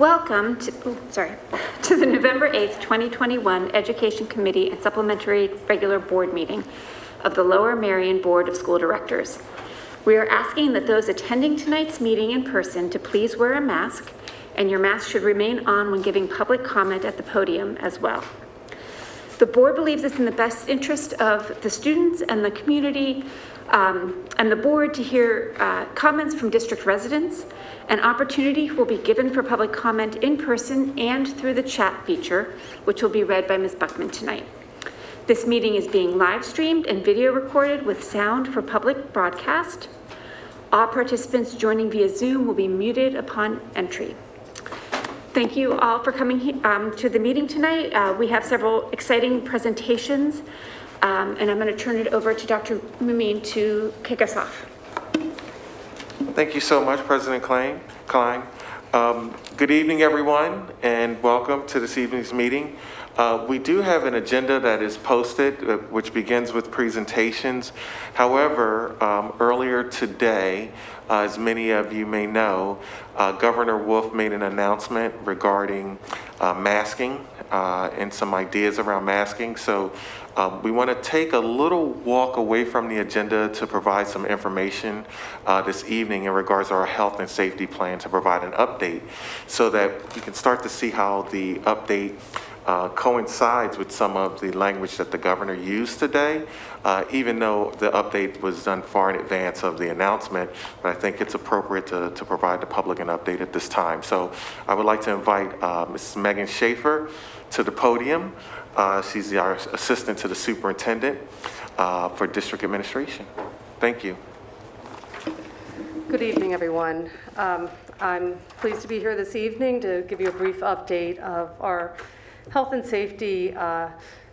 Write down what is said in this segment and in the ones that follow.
Welcome to the November 8th, 2021 Education Committee and Supplementary Regular Board Meeting of the Lower Merion Board of School Directors. We are asking that those attending tonight's meeting in person to please wear a mask, and your mask should remain on when giving public comment at the podium as well. The board believes it's in the best interest of the students and the community and the board to hear comments from district residents. An opportunity will be given for public comment in person and through the chat feature, which will be read by Ms. Buckman tonight. This meeting is being live streamed and video recorded with sound for public broadcast. All participants joining via Zoom will be muted upon entry. Thank you all for coming to the meeting tonight. We have several exciting presentations, and I'm going to turn it over to Dr. Mumine to kick us off. Thank you so much, President Klein. Good evening, everyone, and welcome to this evening's meeting. We do have an agenda that is posted, which begins with presentations. However, earlier today, as many of you may know, Governor Wolf made an announcement regarding masking and some ideas around masking. So we want to take a little walk away from the agenda to provide some information this evening in regards to our health and safety plan, to provide an update so that you can start to see how the update coincides with some of the language that the governor used today, even though the update was done far in advance of the announcement. But I think it's appropriate to provide the public an update at this time. So I would like to invite Mrs. Megan Schaefer to the podium. She's our assistant to the superintendent for district administration. Thank you. Good evening, everyone. I'm pleased to be here this evening to give you a brief update of our health and safety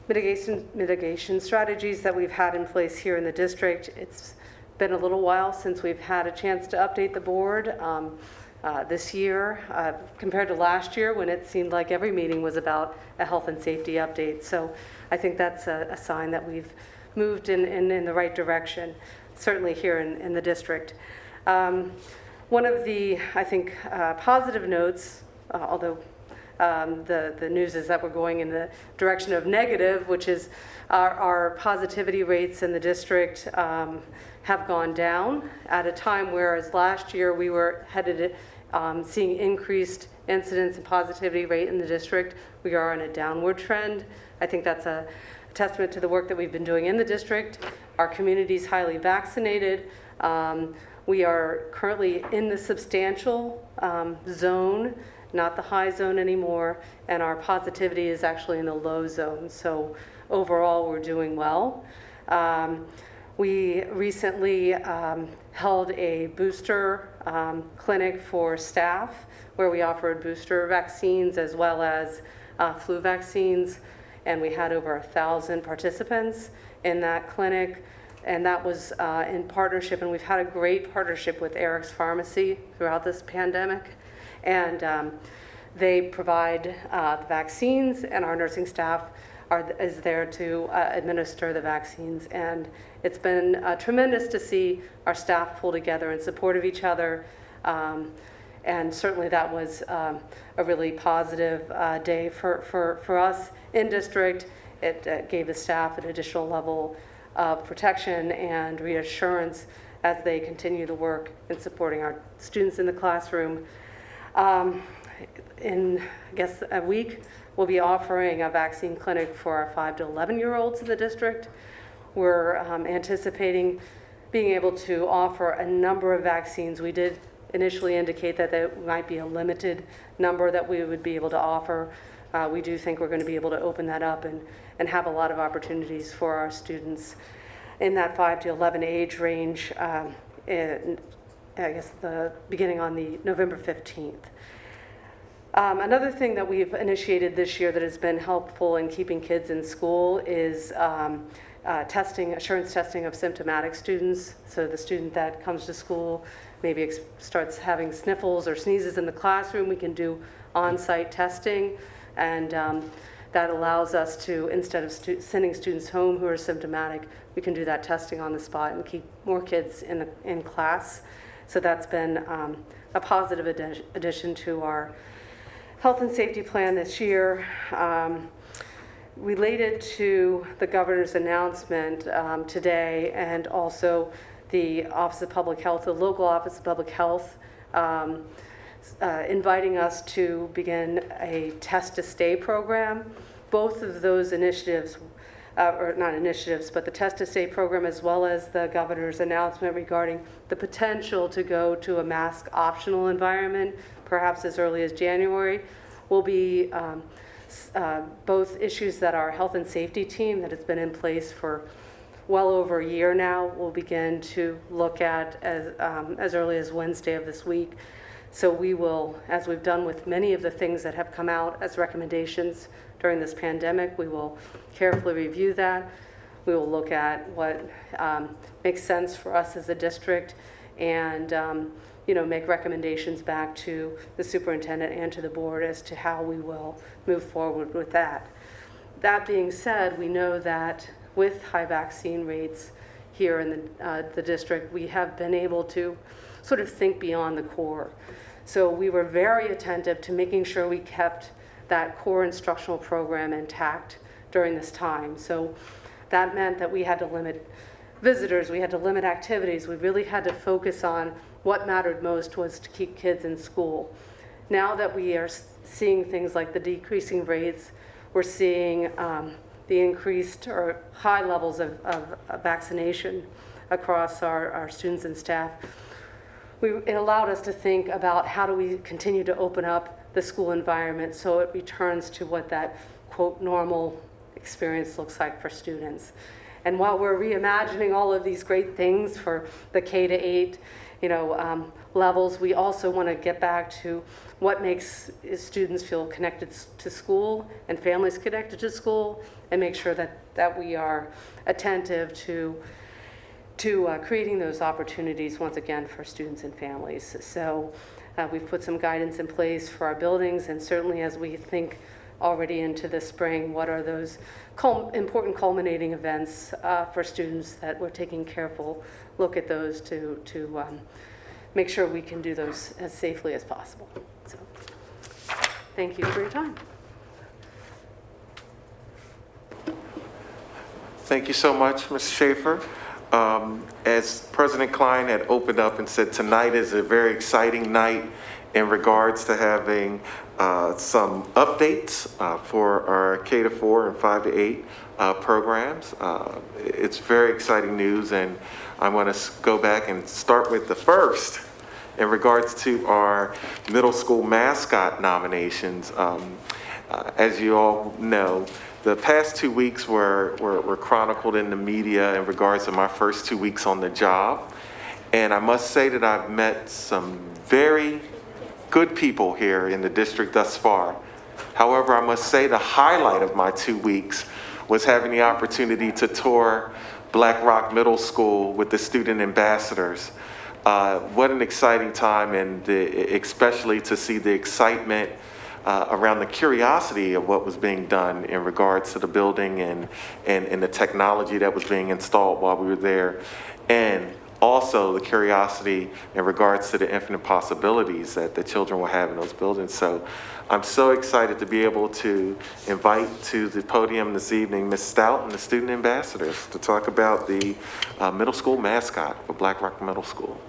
mitigation strategies that we've had in place here in the district. It's been a little while since we've had a chance to update the board this year compared to last year, when it seemed like every meeting was about a health and safety update. So I think that's a sign that we've moved in the right direction, certainly here in the district. One of the, I think, positive notes, although the news is that we're going in the direction of negative, which is our positivity rates in the district have gone down at a time, whereas last year we were headed seeing increased incidence and positivity rate in the district. We are on a downward trend. I think that's a testament to the work that we've been doing in the district. Our community is highly vaccinated. We are currently in the substantial zone, not the high zone anymore, and our positivity is actually in the low zone. So overall, we're doing well. We recently held a booster clinic for staff where we offered booster vaccines as well as flu vaccines, and we had over 1,000 participants in that clinic. And that was in partnership, and we've had a great partnership with Eric's Pharmacy throughout this pandemic. And they provide the vaccines, and our nursing staff is there to administer the vaccines. And it's been tremendous to see our staff pull together in support of each other. And certainly that was a really positive day for us in district. It gave the staff an additional level of protection and reassurance as they continue the work in supporting our students in the classroom. In, I guess, a week, we'll be offering a vaccine clinic for our 5 to 11-year-olds in the district. We're anticipating being able to offer a number of vaccines. We did initially indicate that there might be a limited number that we would be able to offer. We do think we're going to be able to open that up and have a lot of opportunities for our students in that 5 to 11 age range, I guess beginning on the November 15th. Another thing that we've initiated this year that has been helpful in keeping kids in school is assurance testing of symptomatic students. So the student that comes to school maybe starts having sniffles or sneezes in the classroom, we can do on-site testing. And that allows us to, instead of sending students home who are symptomatic, we can do that testing on the spot and keep more kids in class. So that's been a positive addition to our health and safety plan this year, related to the governor's announcement today, and also the Office of Public Health, the local Office of Public Health, inviting us to begin a Test to Stay program. Both of those initiatives, or not initiatives, but the Test to Stay program, as well as the governor's announcement regarding the potential to go to a mask optional environment, perhaps as early as January, will be both issues that our health and safety team that has been in place for well over a year now will begin to look at as early as Wednesday of this week. So we will, as we've done with many of the things that have come out as recommendations during this pandemic, we will carefully review that. We will look at what makes sense for us as a district, and make recommendations back to the superintendent and to the board as to how we will move forward with that. That being said, we know that with high vaccine rates here in the district, we have been able to sort of think beyond the core. So we were very attentive to making sure we kept that core instructional program intact during this time. So that meant that we had to limit visitors, we had to limit activities, we really had to focus on what mattered most was to keep kids in school. Now that we are seeing things like the decreasing rates, we're seeing the increased or high levels of vaccination across our students and staff, it allowed us to think about how do we continue to open up the school environment so it returns to what that, quote, normal experience looks like for students. And while we're reimagining all of these great things for the K-8, levels, we also want to get back to what makes students feel connected to school and families connected to school, and make sure that we are attentive to creating those opportunities once again for students and families. So we've put some guidance in place for our buildings, and certainly as we think already into the spring, what are those important culminating events for students that we're taking careful look at those to make sure we can do those as safely as possible. So thank you for your time. Thank you so much, Ms. Schaefer. As President Klein had opened up and said, tonight is a very exciting night in regards to having some updates for our K-4 and 5-8 programs. It's very exciting news, and I want to go back and start with the first in regards to our middle school mascot nominations. As you all know, the past 2 weeks were chronicled in the media in regards to my first 2 weeks on the job. And I must say that I've met some very good people here in the district thus far. However, I must say the highlight of my 2 weeks was having the opportunity to tour Black Rock Middle School with the student ambassadors. What an exciting time, and especially to see the excitement around the curiosity of what was being done in regards to the building and the technology that was being installed while we were there. And also the curiosity in regards to the infinite possibilities that the children will have in those buildings. So I'm so excited to be able to invite to the podium this evening Ms. Stout and the student ambassadors to talk about the middle school mascot for Black Rock Middle School.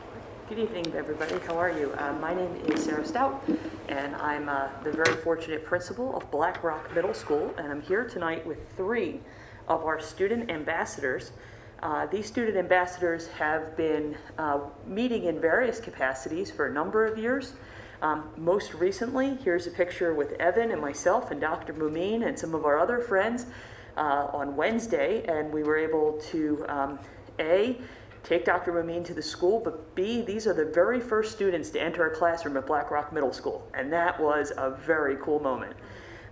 Good evening, everybody. How are you? My name is Sarah Stout, and I'm the very fortunate principal of Black Rock Middle School, and I'm here tonight with 3 of our student ambassadors. These student ambassadors have been meeting in various capacities for a number of years. Most recently, here's a picture with Evan and myself and Dr. Mumeen and some of our other friends on Wednesday, and we were able to A, take Dr. Mumeen to the school, but B, these are the very first students to enter a classroom at Black Rock Middle School, and that was a very cool moment.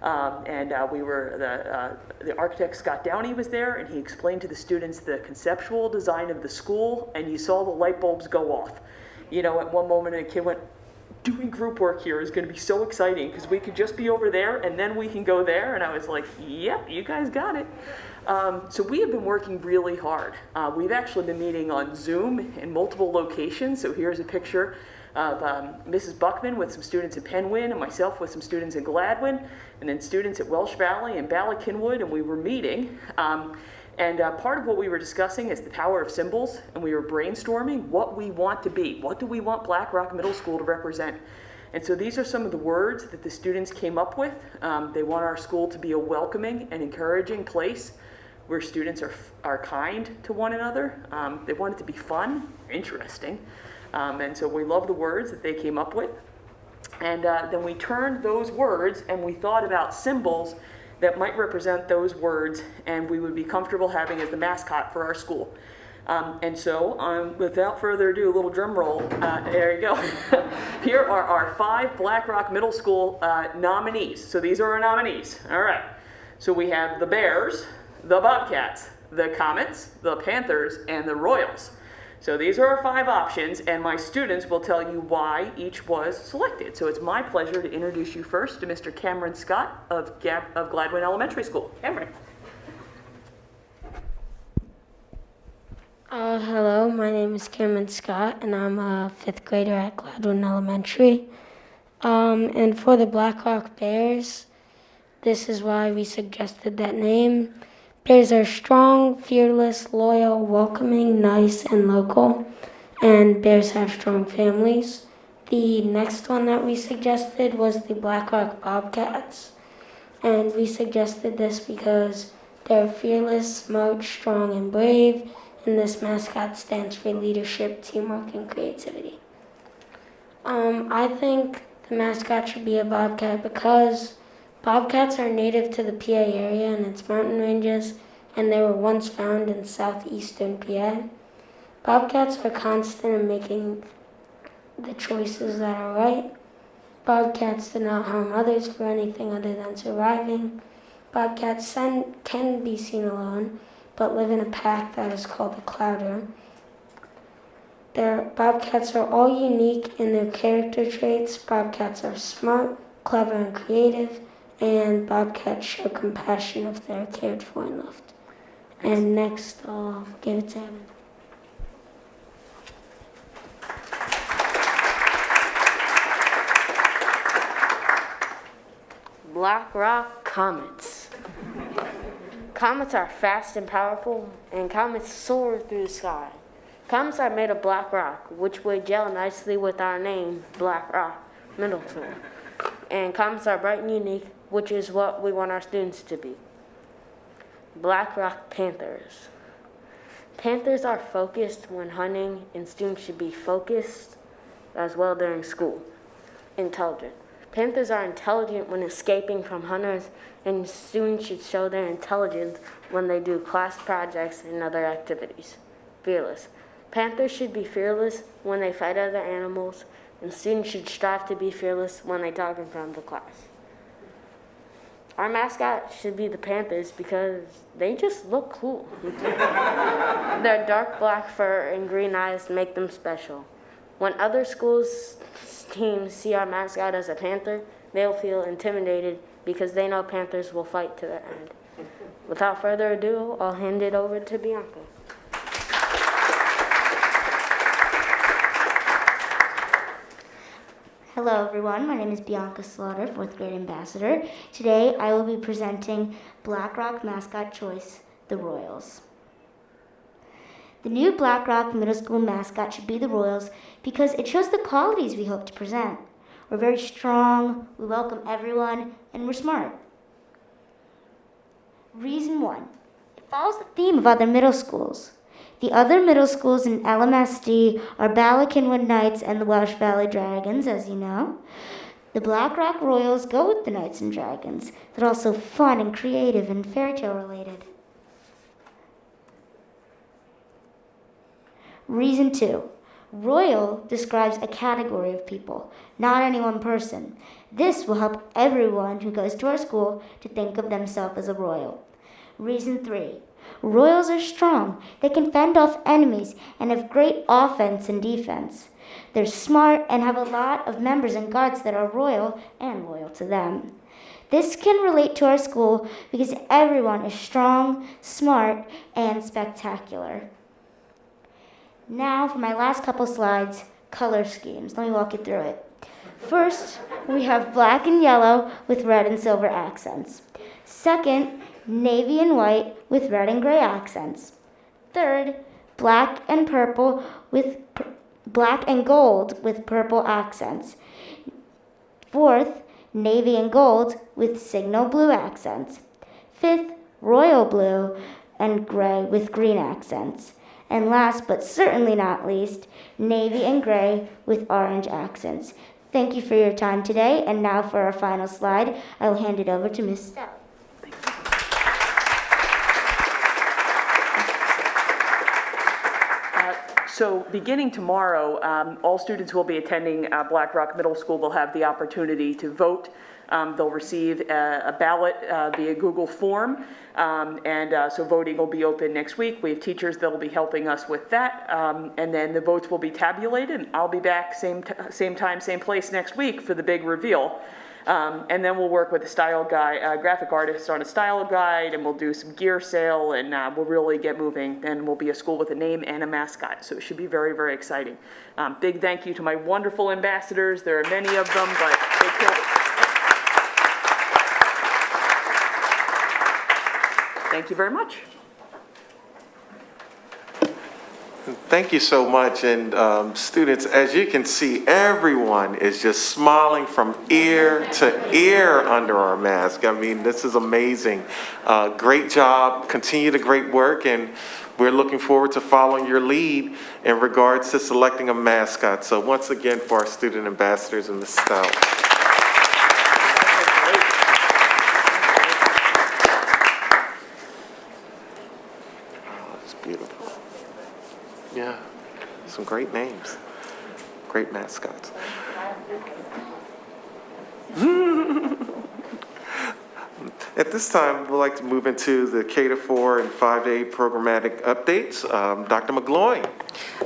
We were, the architect Scott Downey was there, and he explained to the students the conceptual design of the school, and you saw the light bulbs go off. You know, at one moment a kid went, doing group work here is going to be so exciting because we could just be over there and then we can go there. And I was like, yep, you guys got it. So we have been working really hard. We've actually been meeting on Zoom in multiple locations. So here's a picture of Mrs. Buckman with some students at Penwyn and myself with some students at Gladwin, and then students at Welsh Valley and Bala Cynwyd, and we were meeting. Part of what we were discussing is the power of symbols, and we were brainstorming what we want to be. What do we want Black Rock Middle School to represent? And so these are some of the words that the students came up with. They want our school to be a welcoming and encouraging place where students are kind to one another. They want it to be fun, interesting. And so we love the words that they came up with. And then we turned those words and we thought about symbols that might represent those words and we would be comfortable having as the mascot for our school. Without further ado, a little drum roll. There you go. Here are our 5 Black Rock Middle School nominees. So these are our nominees. All right. So we have the Bears, the Bobcats, the Comets, the Panthers, and the Royals. So these are our 5 options, and my students will tell you why each was selected. So it's my pleasure to introduce you first to Mr. Cameron Scott of Gladwin Elementary School. Cameron. Hello, my name is Cameron Scott, and I'm a 5th grader at Gladwin Elementary. And for the Black Rock Bears, this is why we suggested that name. Bears are strong, fearless, loyal, welcoming, nice, and local. And bears have strong families. The next one that we suggested was the Black Rock Bobcats. And we suggested this because they're fearless, smart, strong, and brave. And this mascot stands for leadership, teamwork, and creativity. I think the mascot should be a bobcat because bobcats are native to the PA area and its mountain ranges, and they were once found in southeastern PA. Bobcats are constant in making the choices that are right. Bobcats do not harm others for anything other than surviving. Bobcats can be seen alone, but live in a pack that is called a clouder. Bobcats are all unique in their character traits. Bobcats are smart, clever, and creative, and bobcats show compassion if they're cared for and loved. And next, I'll give it to him. Black Rock Comets. Comets are fast and powerful, and comets soar through the sky. Comets are made of black rock, which would gel nicely with our name, Black Rock Middle School. And comets are bright and unique, which is what we want our students to be. Black Rock Panthers. Panthers are focused when hunting, and students should be focused as well during school. Intelligent. Panthers are intelligent when escaping from hunters, and students should show their intelligence when they do class projects and other activities. Fearless. Panthers should be fearless when they fight other animals, and students should strive to be fearless when they talk in front of the class. Our mascot should be the Panthers because they just look cool. Their dark black fur and green eyes make them special. When other schools' teams see our mascot as a panther, they'll feel intimidated because they know Panthers will fight to the end. Without further ado, I'll hand it over to Bianca. Hello everyone, my name is Bianca Slaughter, 4th grade ambassador. Today I will be presenting Black Rock mascot choice, the Royals. The new Black Rock Middle School mascot should be the Royals because it shows the qualities we hope to present. We're very strong, we welcome everyone, and we're smart. Reason 1, it follows the theme of other middle schools. The other middle schools in Lmsb are Bala Cynwyd Knights and the Welsh Valley Dragons, as you know. The Black Rock Royals go with the Knights and Dragons. They're also fun and creative and fairy tale related. Reason 2. Royal describes a category of people, not any one person. This will help everyone who goes to our school to think of themselves as a royal. Reason 3. Royals are strong. They can fend off enemies and have great offense and defense. They're smart and have a lot of members and guards that are royal and loyal to them. This can relate to our school because everyone is strong, smart, and spectacular. Now for my last couple slides, color schemes. Let me walk you through it. First, we have black and yellow with red and silver accents. Second, navy and white with red and gray accents. Third, black and purple with black and gold with purple accents. Fourth, navy and gold with signal blue accents. Fifth, royal blue and gray with green accents. And last but certainly not least, navy and gray with orange accents. Thank you for your time today, and now for our final slide, I will hand it over to Ms. Stout. So beginning tomorrow, all students who will be attending Black Rock Middle School will have the opportunity to vote. They'll receive a ballot via Google form, so voting will be open next week. We have teachers that will be helping us with that, and then the votes will be tabulated, and I'll be back same time, same place next week for the big reveal. And then we'll work with a style guide, graphic artist on a style guide, and we'll do some gear sale, and we'll really get moving. And we'll be a school with a name and a mascot, so it should be very, very exciting. Big thank you to my wonderful ambassadors. There are many of them, but they killed it. Thank you very much. Thank you so much. And students, as you can see, everyone is just smiling from ear to ear under our mask. I mean, this is amazing. Great job. Continue the great work. And we're looking forward to following your lead in regards to selecting a mascot. So once again, for our student ambassadors and Ms. Stout. Oh, it's beautiful. Yeah, some great names, great mascots. At this time, we'd like to move into the K-4 and 5A programmatic updates. Dr. McGloin.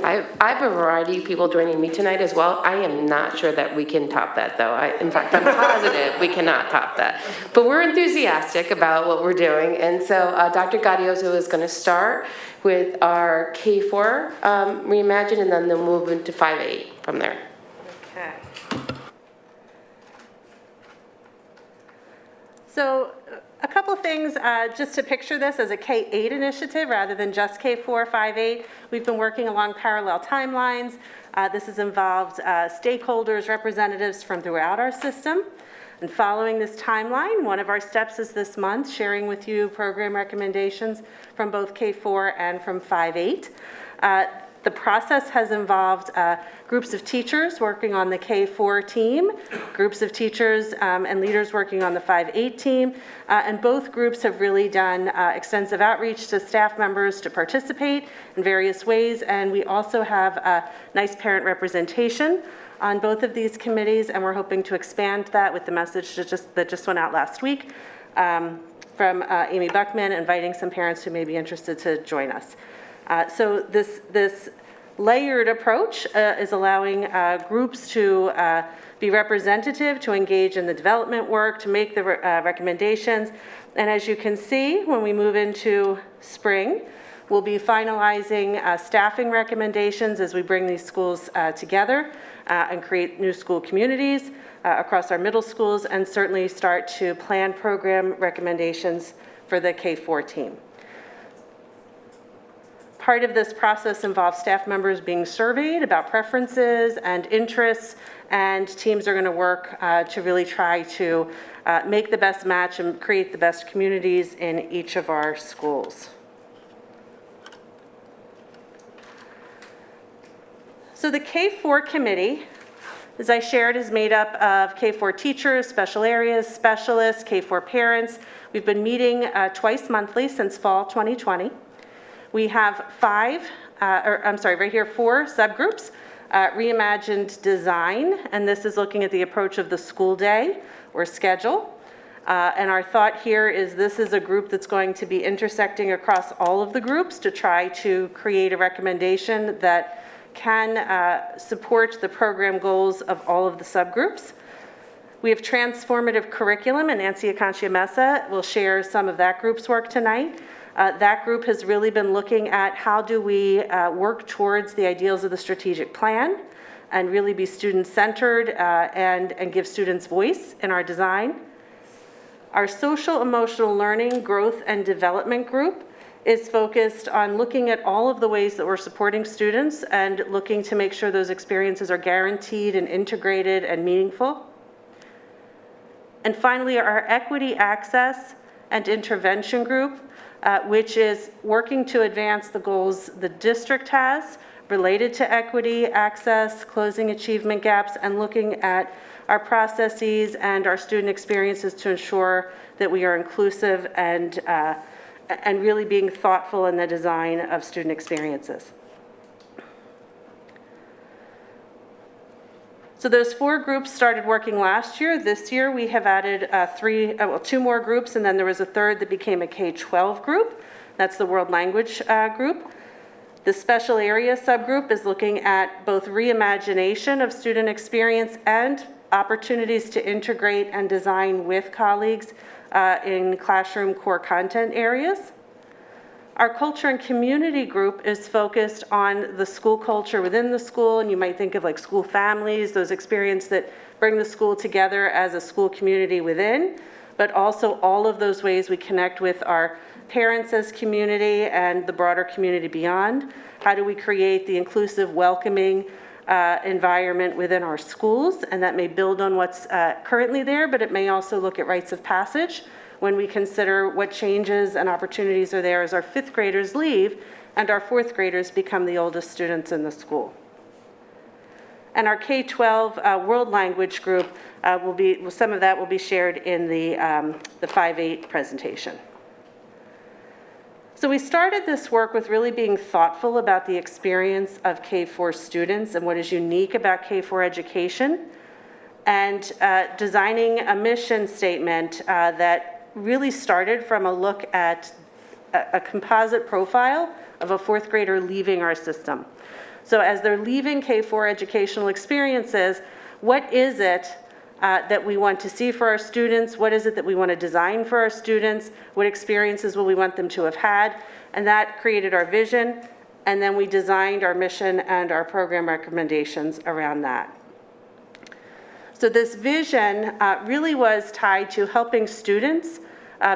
I have a variety of people joining me tonight as well. I am not sure that we can top that, though. In fact, I'm positive we cannot top that. But we're enthusiastic about what we're doing. And so Dr. Gaudioso is going to start with our K-4 Reimagine, and then they'll move into 5A from there. Okay. So a couple things, just to picture this as a K-8 initiative rather than just K-4, 5-8. We've been working along parallel timelines. This has involved stakeholders, representatives from throughout our system. And following this timeline, one of our steps is this month sharing with you program recommendations from both K-4 and from 5-8. The process has involved groups of teachers working on the K-4 team, groups of teachers and leaders working on the 5-8 team, and both groups have really done extensive outreach to staff members to participate in various ways, and we also have nice parent representation on both of these committees, and we're hoping to expand that with the message that just went out last week from Amy Buckman, inviting some parents who may be interested to join us. So this layered approach is allowing groups to be representative, to engage in the development work, to make the recommendations. And as you can see, when we move into spring, we'll be finalizing staffing recommendations as we bring these schools together and create new school communities across our middle schools, and certainly start to plan program recommendations for the K-4 team. Part of this process involves staff members being surveyed about preferences and interests, and teams are going to work to really try to make the best match and create the best communities in each of our schools. So the K-4 committee, as I shared, is made up of K-4 teachers, special areas, specialists, K-4 parents. We've been meeting twice monthly since fall 2020. We have four subgroups. Reimagined design, and this is looking at the approach of the school day or schedule. And our thought here is this is a group that's going to be intersecting across all of the groups to try to create a recommendation that can support the program goals of all of the subgroups. We have transformative curriculum, and Nancy Akanchi-Mesa will share some of that group's work tonight. That group has really been looking at how do we work towards the ideals of the strategic plan, and really be student-centered and give students voice in our design. Our social emotional learning, growth, and development group is focused on looking at all of the ways that we're supporting students and looking to make sure those experiences are guaranteed and integrated and meaningful. And finally, our equity access and intervention group, which is working to advance the goals the district has related to equity, access, closing achievement gaps, and looking at our processes and our student experiences to ensure that we are inclusive and really being thoughtful in the design of student experiences. So those 4 groups started working last year. This year we have added 2 more groups, and then there was a third that became a K-12 group. That's the World Language group. The special area subgroup is looking at both reimagination of student experience and opportunities to integrate and design with colleagues in classroom core content areas. Our culture and community group is focused on the school culture within the school, and you might think of like school families, those experiences that bring the school together as a school community within, but also all of those ways we connect with our parents as community and the broader community beyond. How do we create the inclusive, welcoming environment within our schools? And that may build on what's currently there, but it may also look at rites of passage when we consider what changes and opportunities are there as our 5th graders leave and our 4th graders become the oldest students in the school. And our K-12 World Language group some of that will be shared in the 5-8 presentation. So we started this work with really being thoughtful about the experience of K-4 students and what is unique about K-4 education, and designing a mission statement that really started from a look at a composite profile of a 4th grader leaving our system. So as they're leaving K-4 educational experiences, what is it that we want to see for our students? What is it that we want to design for our students? What experiences will we want them to have had? And that created our vision, and then we designed our mission and our program recommendations around that. So this vision really was tied to helping students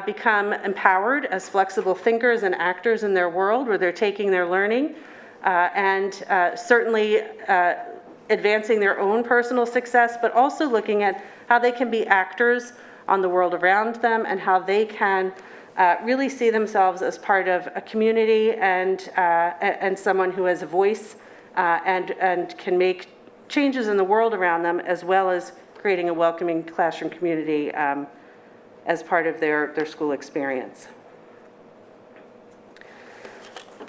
become empowered as flexible thinkers and actors in their world where they're taking their learning and certainly advancing their own personal success, but also looking at how they can be actors on the world around them and how they can really see themselves as part of a community and someone who has a voice and can make changes in the world around them, as well as creating a welcoming classroom community as part of their school experience.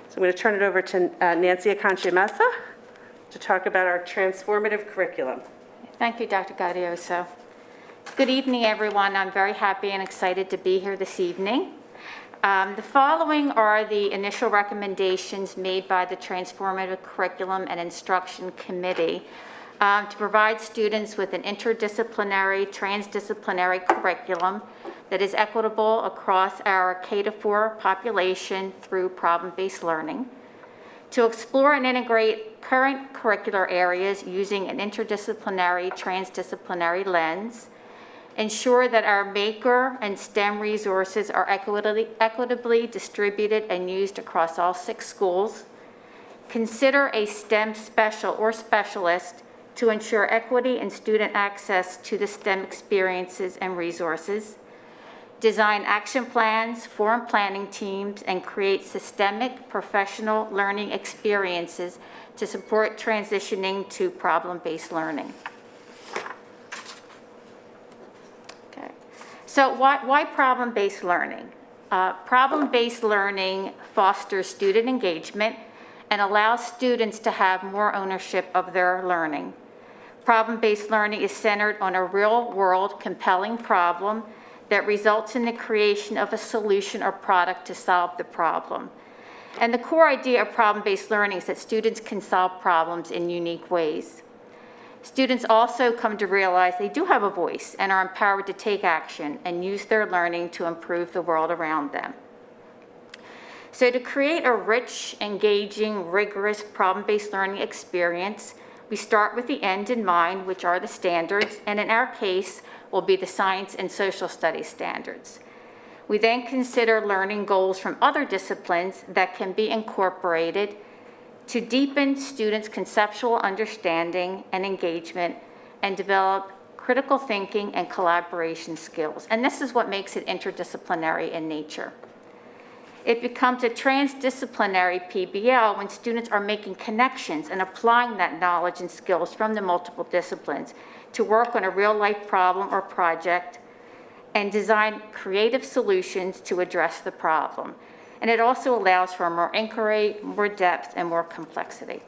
So I'm going to turn it over to Nancy Aconcha-Mesa to talk about our transformative curriculum. Thank you, Dr. Gaudioso. Good evening, everyone. I'm very happy and excited to be here this evening. The following are the initial recommendations made by the Transformative Curriculum and Instruction Committee to provide students with an interdisciplinary, transdisciplinary curriculum that is equitable across our K-4 population through problem-based learning, to explore and integrate current curricular areas using an interdisciplinary, transdisciplinary lens, ensure that our maker and STEM resources are equitably distributed and used across all 6 schools, consider a STEM special or specialist to ensure equity and student access to the STEM experiences and resources, design action plans, form planning teams, and create systemic professional learning experiences to support transitioning to problem-based learning. Okay. So why problem-based learning? Problem-based learning fosters student engagement and allows students to have more ownership of their learning. Problem-based learning is centered on a real-world compelling problem that results in the creation of a solution or product to solve the problem. And the core idea of problem-based learning is that students can solve problems in unique ways. Students also come to realize they do have a voice and are empowered to take action and use their learning to improve the world around them. So to create a rich, engaging, rigorous problem-based learning experience, We start with the end in mind, which are the standards, and in our case, will be the science and social studies standards. We then consider learning goals from other disciplines that can be incorporated to deepen students' conceptual understanding and engagement and develop critical thinking and collaboration skills. And this is what makes it interdisciplinary in nature. It becomes a transdisciplinary PBL when students are making connections and applying that knowledge and skills from the multiple disciplines to work on a real-life problem or project and design creative solutions to address the problem. And it also allows for more inquiry, more depth, and more complexity.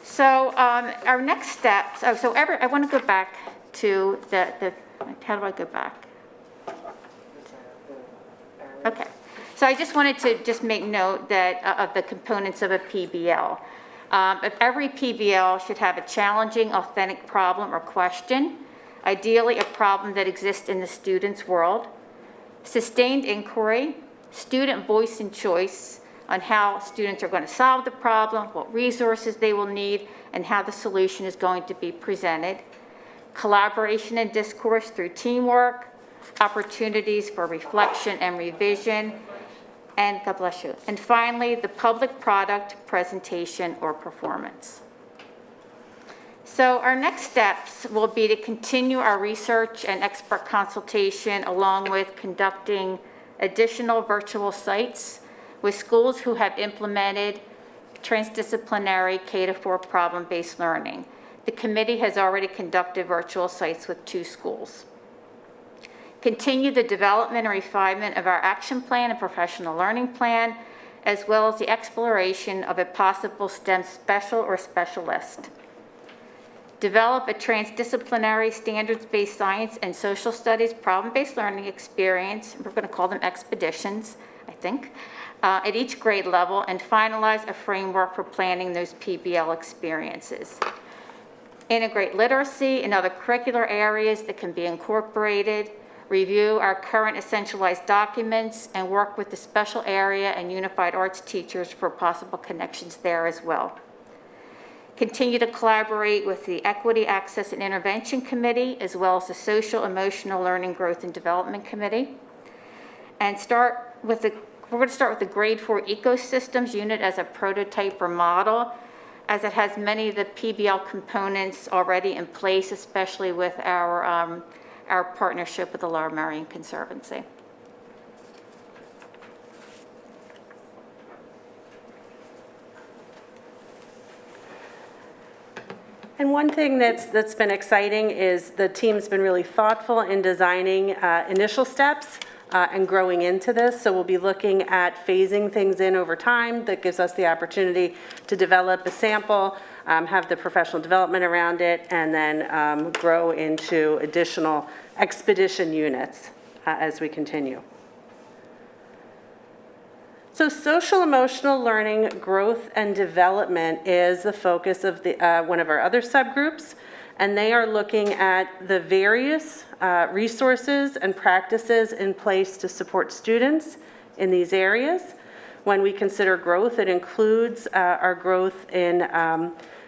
So our next steps, I want to go back to how do I go back? Okay, so I just wanted to just make note that of the components of a PBL. Every PBL should have a challenging, authentic problem or question, ideally a problem that exists in the student's world, sustained inquiry, student voice and choice on how students are going to solve the problem, what resources they will need, and how the solution is going to be presented, collaboration and discourse through teamwork, opportunities for reflection and revision, and God bless you. And finally, the public product, presentation, or performance. So our next steps will be to continue our research and expert consultation along with conducting additional virtual sites with schools who have implemented transdisciplinary K-4 problem-based learning. The committee has already conducted virtual sites with 2 schools. Continue the development and refinement of our action plan and professional learning plan, as well as the exploration of a possible STEM special or specialist. Develop a transdisciplinary standards-based science and social studies problem-based learning experience, we're going to call them expeditions, I think, at each grade level, and finalize a framework for planning those PBL experiences. Integrate literacy and other curricular areas that can be incorporated, review our current essentialized documents, and work with the special area and unified arts teachers for possible connections there as well. Continue to collaborate with the Equity, Access, and Intervention Committee, as well as the Social, Emotional Learning, Growth, and Development Committee. And we're going to start with the Grade 4 Ecosystems Unit as a prototype or model, as it has many of the PBL components already in place, especially with our partnership with the Lower Merion Conservancy. And one thing that's been exciting is the team's been really thoughtful in designing initial steps and growing into this. So we'll be looking at phasing things in over time. That gives us the opportunity to develop a sample, have the professional development around it, and then grow into additional expedition units as we continue. So social emotional learning, growth, and development is the focus of one of our other subgroups, and they are looking at the various resources and practices in place to support students in these areas. When we consider growth, it includes our growth in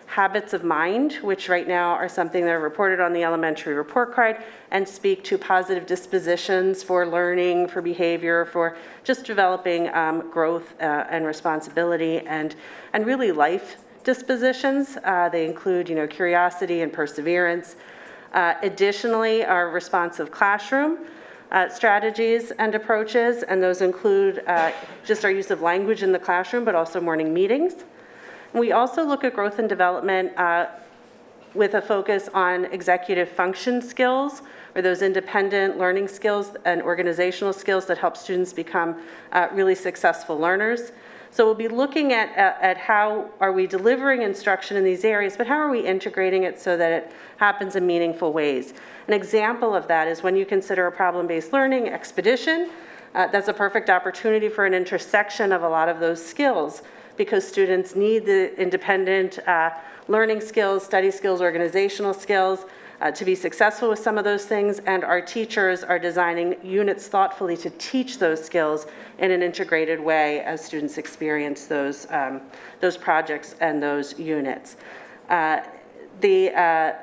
habits of mind, which right now are something that are reported on the elementary report card and speak to positive dispositions for learning, for behavior, for just developing growth and responsibility and really life dispositions. They include, curiosity and perseverance. Additionally, our responsive classroom strategies and approaches, and those include just our use of language in the classroom, but also morning meetings. We also look at growth and development with a focus on executive function skills, or those independent learning skills and organizational skills that help students become really successful learners. So we'll be looking at how are we delivering instruction in these areas, but how are we integrating it so that it happens in meaningful ways. An example of that is when you consider a problem-based learning expedition, that's a perfect opportunity for an intersection of a lot of those skills, because students need the independent learning skills, study skills, organizational skills, to be successful with some of those things, and our teachers are designing units thoughtfully to teach those skills in an integrated way as students experience those projects and those units. The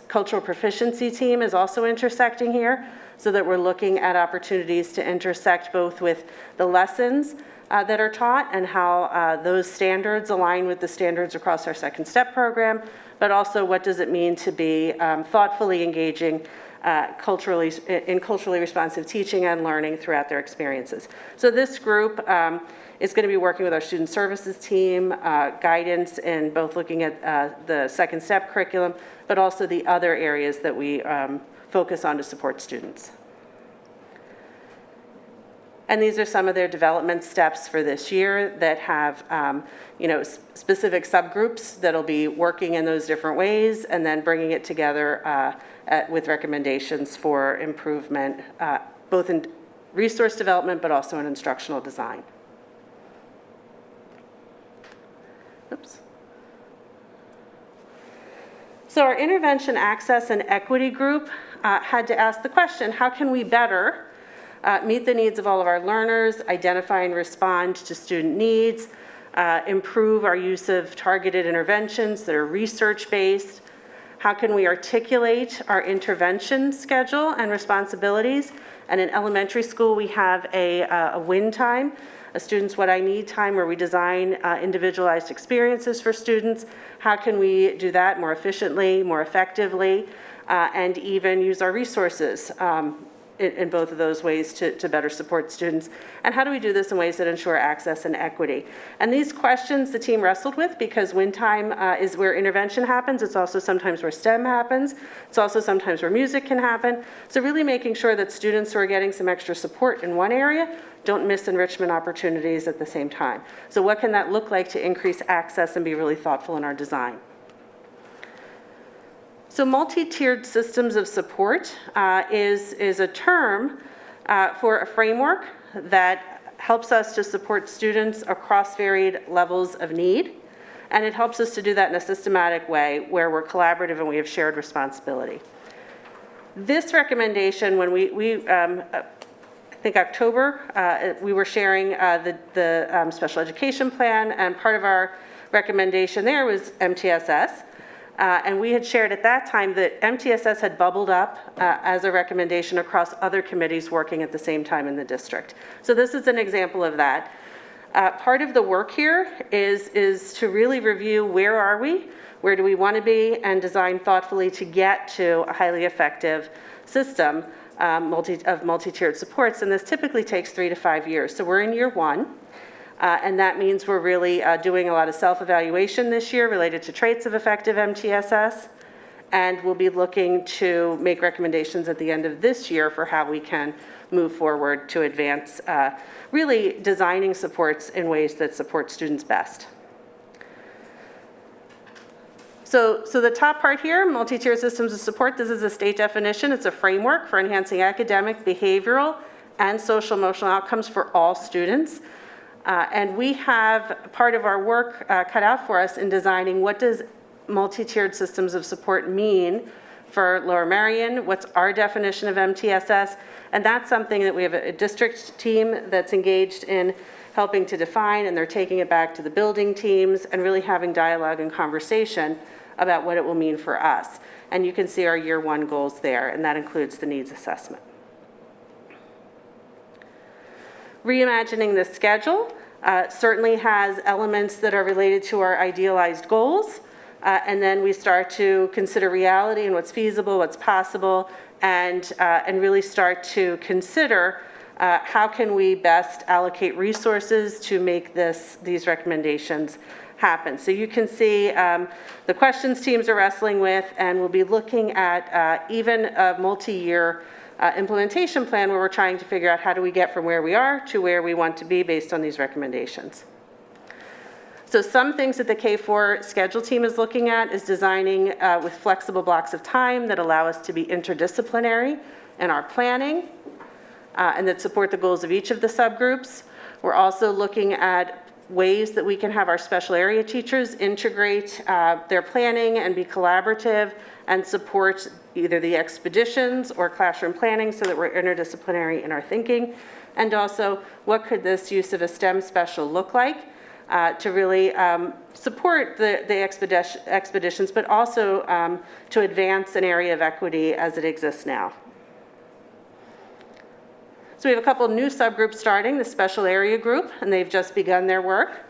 cultural proficiency team is also intersecting here, so that we're looking at opportunities to intersect both with the lessons that are taught and how those standards align with the standards across our second step program, but also what does it mean to be thoughtfully engaging in culturally responsive teaching and learning throughout their experiences. So this group is going to be working with our student services team, guidance in both looking at the second step curriculum, but also the other areas that we focus on to support students. And these are some of their development steps for this year that have, specific subgroups that'll be working in those different ways, and then bringing it together with recommendations for improvement, both in resource development, but also in instructional design. Oops. So our intervention access and equity group had to ask the question, how can we better meet the needs of all of our learners, identify and respond to student needs, improve our use of targeted interventions that are research-based? How can we articulate our intervention schedule and responsibilities? And in elementary school, we have a win time, a Students What I Need time, where we design individualized experiences for students. How can we do that more efficiently, more effectively, and even use our resources in both of those ways to better support students? And how do we do this in ways that ensure access and equity? And these questions the team wrestled with, because win time is where intervention happens. It's also sometimes where STEM happens. It's also sometimes where music can happen. So really making sure that students who are getting some extra support in one area don't miss enrichment opportunities at the same time. So what can that look like to increase access and be really thoughtful in our design? So multi-tiered systems of support is a term for a framework that helps us to support students across varied levels of need. And it helps us to do that in a systematic way where we're collaborative and we have shared responsibility. This recommendation, when I think October, we were sharing the special education plan, and part of our recommendation there was MTSS. And we had shared at that time that MTSS had bubbled up as a recommendation across other committees working at the same time in the district. So this is an example of that. Part of the work here is to really review where are we, where do we want to be, and design thoughtfully to get to a highly effective system of multi-tiered supports. And this typically takes 3 to 5 years. So we're in year 1. And that means we're really doing a lot of self-evaluation this year related to traits of effective MTSS. And we'll be looking to make recommendations at the end of this year for how we can move forward to advance really designing supports in ways that support students best. So the top part here, multi-tiered systems of support, this is a state definition. It's a framework for enhancing academic, behavioral, and social emotional outcomes for all students. And we have part of our work cut out for us in designing what does multi-tiered systems of support mean for Lower Merion, what's our definition of MTSS, and that's something that we have a district team that's engaged in helping to define, and they're taking it back to the building teams and really having dialogue and conversation about what it will mean for us. And you can see our year 1 goals there, and that includes the needs assessment. Reimagining the schedule certainly has elements that are related to our idealized goals, and then we start to consider reality and what's feasible, what's possible, and really start to consider how can we best allocate resources to make these recommendations happen. So you can see the questions teams are wrestling with, and we'll be looking at even a multi-year implementation plan where we're trying to figure out how do we get from where we are to where we want to be based on these recommendations. So some things that the K-4 schedule team is looking at is designing with flexible blocks of time that allow us to be interdisciplinary in our planning and that support the goals of each of the subgroups. We're also looking at ways that we can have our special area teachers integrate their planning and be collaborative and support either the expeditions or classroom planning so that we're interdisciplinary in our thinking. And also, what could this use of a STEM special look like to really support the expeditions, but also to advance an area of equity as it exists now. So we have a couple of new subgroups starting, the special area group, and they've just begun their work.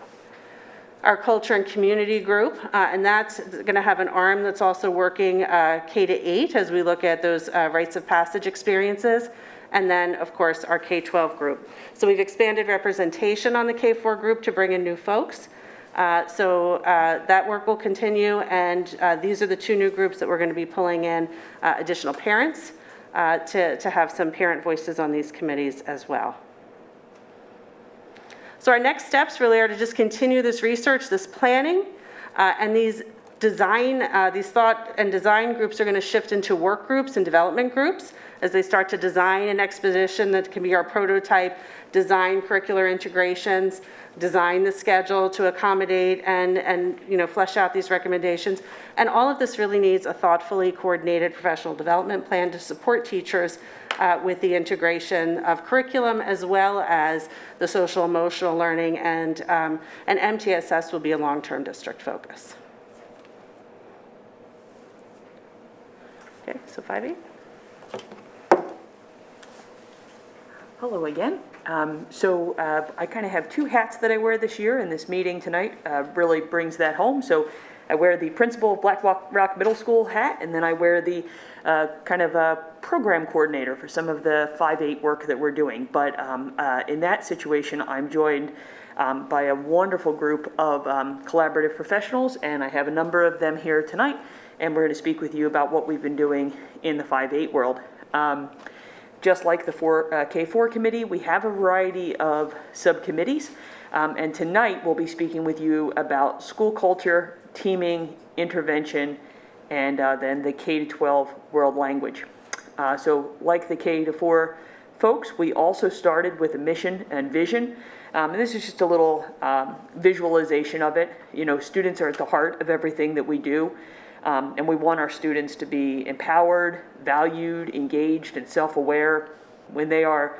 Our culture and community group, and that's going to have an arm that's also working K-8 as we look at those rites of passage experiences. And then, of course, our K-12 group. So we've expanded representation on the K-4 group to bring in new folks. That work will continue, and these are the two new groups that we're going to be pulling in additional parents to have some parent voices on these committees as well. So our next steps really are to just continue this research, this planning, and these thought and design groups are going to shift into work groups and development groups as they start to design an expedition that can be our prototype, design curricular integrations, design the schedule to accommodate and flesh out these recommendations. And all of this really needs a thoughtfully coordinated professional development plan to support teachers with the integration of curriculum as well as the social emotional learning, and MTSS will be a long-term district focus. Okay, so 5E. Hello again. I kind of have two hats that I wear this year, and this meeting tonight really brings that home. So I wear the principal of Black Rock Middle School hat, and then I wear the program coordinator for some of the 5-8 work that we're doing. But in that situation, I'm joined by a wonderful group of collaborative professionals, and I have a number of them here tonight, and we're going to speak with you about what we've been doing in the 5-8 world. Just like the K-4 committee, we have a variety of subcommittees, and tonight we'll be speaking with you about school culture, teaming, intervention, and then the K-12 world language. So like the K-4 folks, we also started with a mission and vision. And this is just a little visualization of it. You know, students are at the heart of everything that we do. And we want our students to be empowered, valued, engaged, and self-aware. When they are,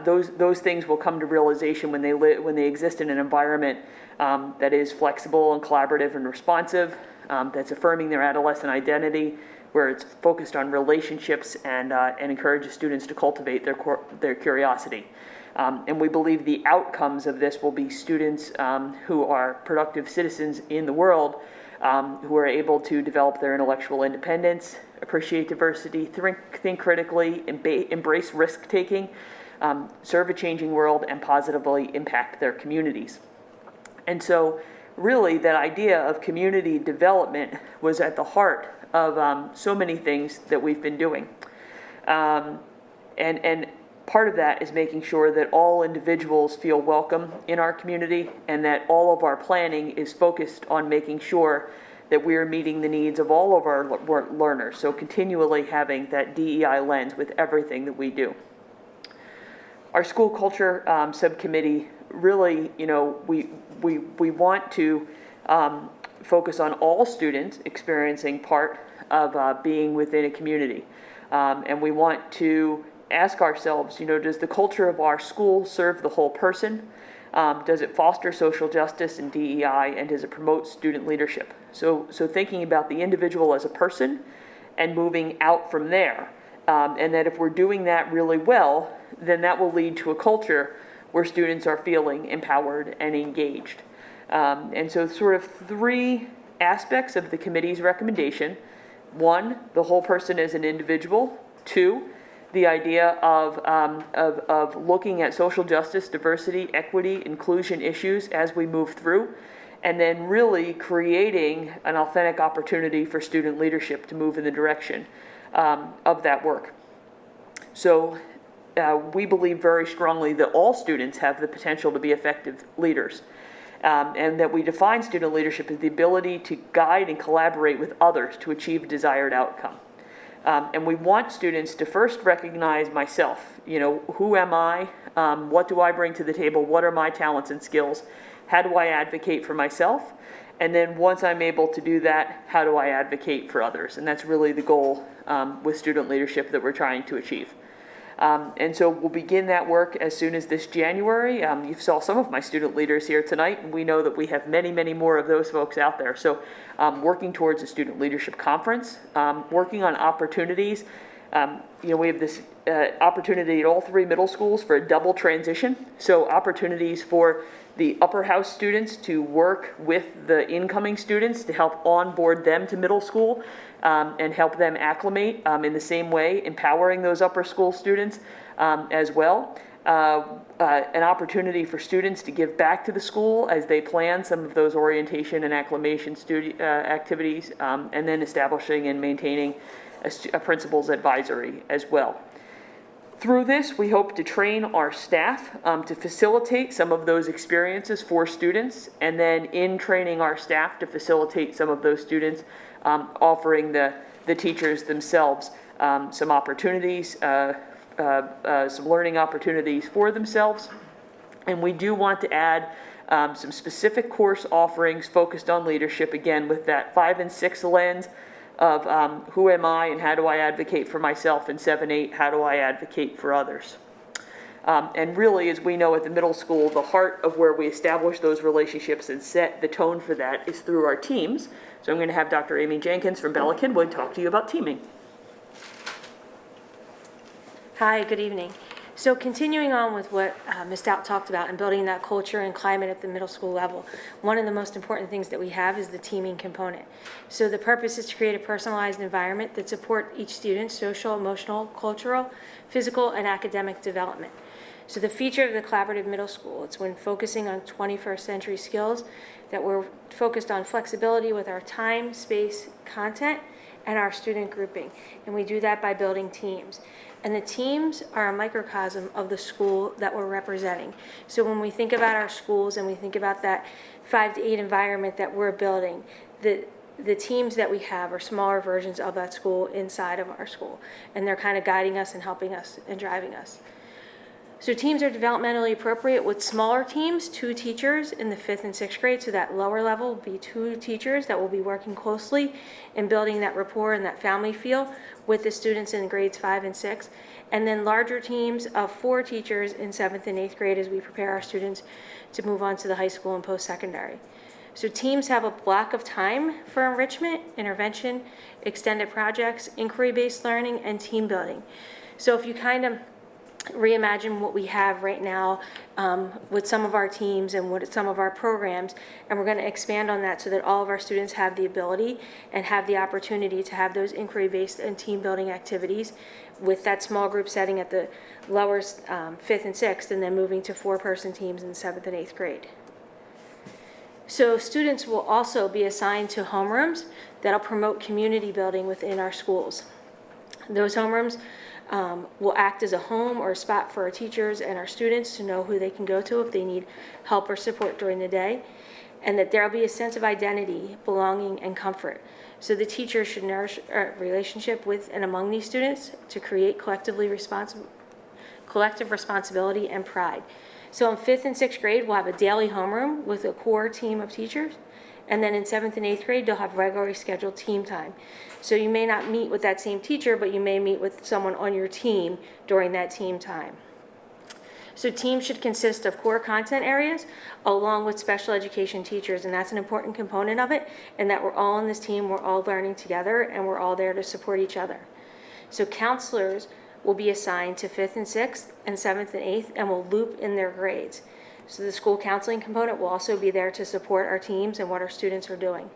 those things will come to realization when they exist in an environment that is flexible and collaborative and responsive, that's affirming their adolescent identity, where it's focused on relationships and encourages students to cultivate their curiosity. And we believe the outcomes of this will be students who are productive citizens in the world, who are able to develop their intellectual independence, appreciate diversity, think critically, embrace risk-taking, serve a changing world, and positively impact their communities. And so really that idea of community development was at the heart of so many things that we've been doing. And part of that is making sure that all individuals feel welcome in our community, and that all of our planning is focused on making sure that we are meeting the needs of all of our learners. So continually having that DEI lens with everything that we do. Our school culture subcommittee really, we want to focus on all students experiencing part of being within a community. And we want to ask ourselves, does the culture of our school serve the whole person? Does it foster social justice and DEI, and does it promote student leadership? So thinking about the individual as a person and moving out from there. And that if we're doing that really well, then that will lead to a culture where students are feeling empowered and engaged. And so sort of three aspects of the committee's recommendation. One, the whole person as an individual. Two, the idea of looking at social justice, diversity, equity, inclusion issues as we move through, and then really creating an authentic opportunity for student leadership to move in the direction of that work. So we believe very strongly that all students have the potential to be effective leaders, and that we define student leadership as the ability to guide and collaborate with others to achieve a desired outcome. And we want students to first recognize myself, who am I, what do I bring to the table, what are my talents and skills, how do I advocate for myself? And then once I'm able to do that, how do I advocate for others? And that's really the goal with student leadership that we're trying to achieve. And so we'll begin that work as soon as this January. You saw some of my student leaders here tonight, and we know that we have many, many more of those folks out there. So working towards a student leadership conference, working on opportunities. We have this opportunity at all 3 middle schools for a double transition. So opportunities for the upper house students to work with the incoming students to help onboard them to middle school and help them acclimate in the same way, empowering those upper school students as well. An opportunity for students to give back to the school as they plan some of those orientation and acclimation activities, and then establishing and maintaining a principal's advisory as well. Through this, we hope to train our staff to facilitate some of those experiences for students, and then in training our staff to facilitate some of those students, offering the teachers themselves some opportunities, some learning opportunities for themselves. And we do want to add some specific course offerings focused on leadership, again, with that 5 and 6 lens of who am I and how do I advocate for myself, and 7-8, how do I advocate for others. And really, as we know at the middle school, the heart of where we establish those relationships and set the tone for that is through our teams. So I'm going to have Dr. Amy Jenkins from Bella Kinwood talk to you about teaming. Hi, good evening. So continuing on with what Ms. Stout talked about and building that culture and climate at the middle school level, one of the most important things that we have is the teaming component. So the purpose is to create a personalized environment that supports each student's social, emotional, cultural, physical, and academic development. So the feature of the collaborative middle school, it's when focusing on 21st century skills that we're focused on flexibility with our time, space, content, and our student grouping. And we do that by building teams. And the teams are a microcosm of the school that we're representing. So when we think about our schools and we think about that 5 to 8 environment that we're building, the teams that we have are smaller versions of that school inside of our school. And they're kind of guiding us and helping us and driving us. So teams are developmentally appropriate with smaller teams, 2 teachers in the 5th and 6th grade. So that lower level will be 2 teachers that will be working closely in building that rapport and that family feel with the students in grades 5 and 6. And then larger teams of 4 teachers in 7th and 8th grade as we prepare our students to move on to the high school and post-secondary. So teams have a block of time for enrichment, intervention, extended projects, inquiry-based learning, and team building. So if you kind of reimagine what we have right now with some of our teams and what some of our programs, and we're going to expand on that so that all of our students have the ability and have the opportunity to have those inquiry-based and team-building activities with that small group setting at the lower 5th and 6th, and then moving to 4-person teams in 7th and 8th grade. So students will also be assigned to homerooms that'll promote community building within our schools. Those homerooms will act as a home or a spot for our teachers and our students to know who they can go to if they need help or support during the day, and that there will be a sense of identity, belonging, and comfort. So the teachers should nourish a relationship with and among these students to create collective responsibility and pride. So in 5th and 6th grade, we'll have a daily homeroom with a core team of teachers. And then in 7th and 8th grade, they'll have regularly scheduled team time. So you may not meet with that same teacher, but you may meet with someone on your team during that team time. So teams should consist of core content areas along with special education teachers, and that's an important component of it, and that we're all on this team, we're all learning together, and we're all there to support each other. So counselors will be assigned to 5th and 6th and 7th and 8th and will loop in their grades. So the school counseling component will also be there to support our teams and what our students are doing.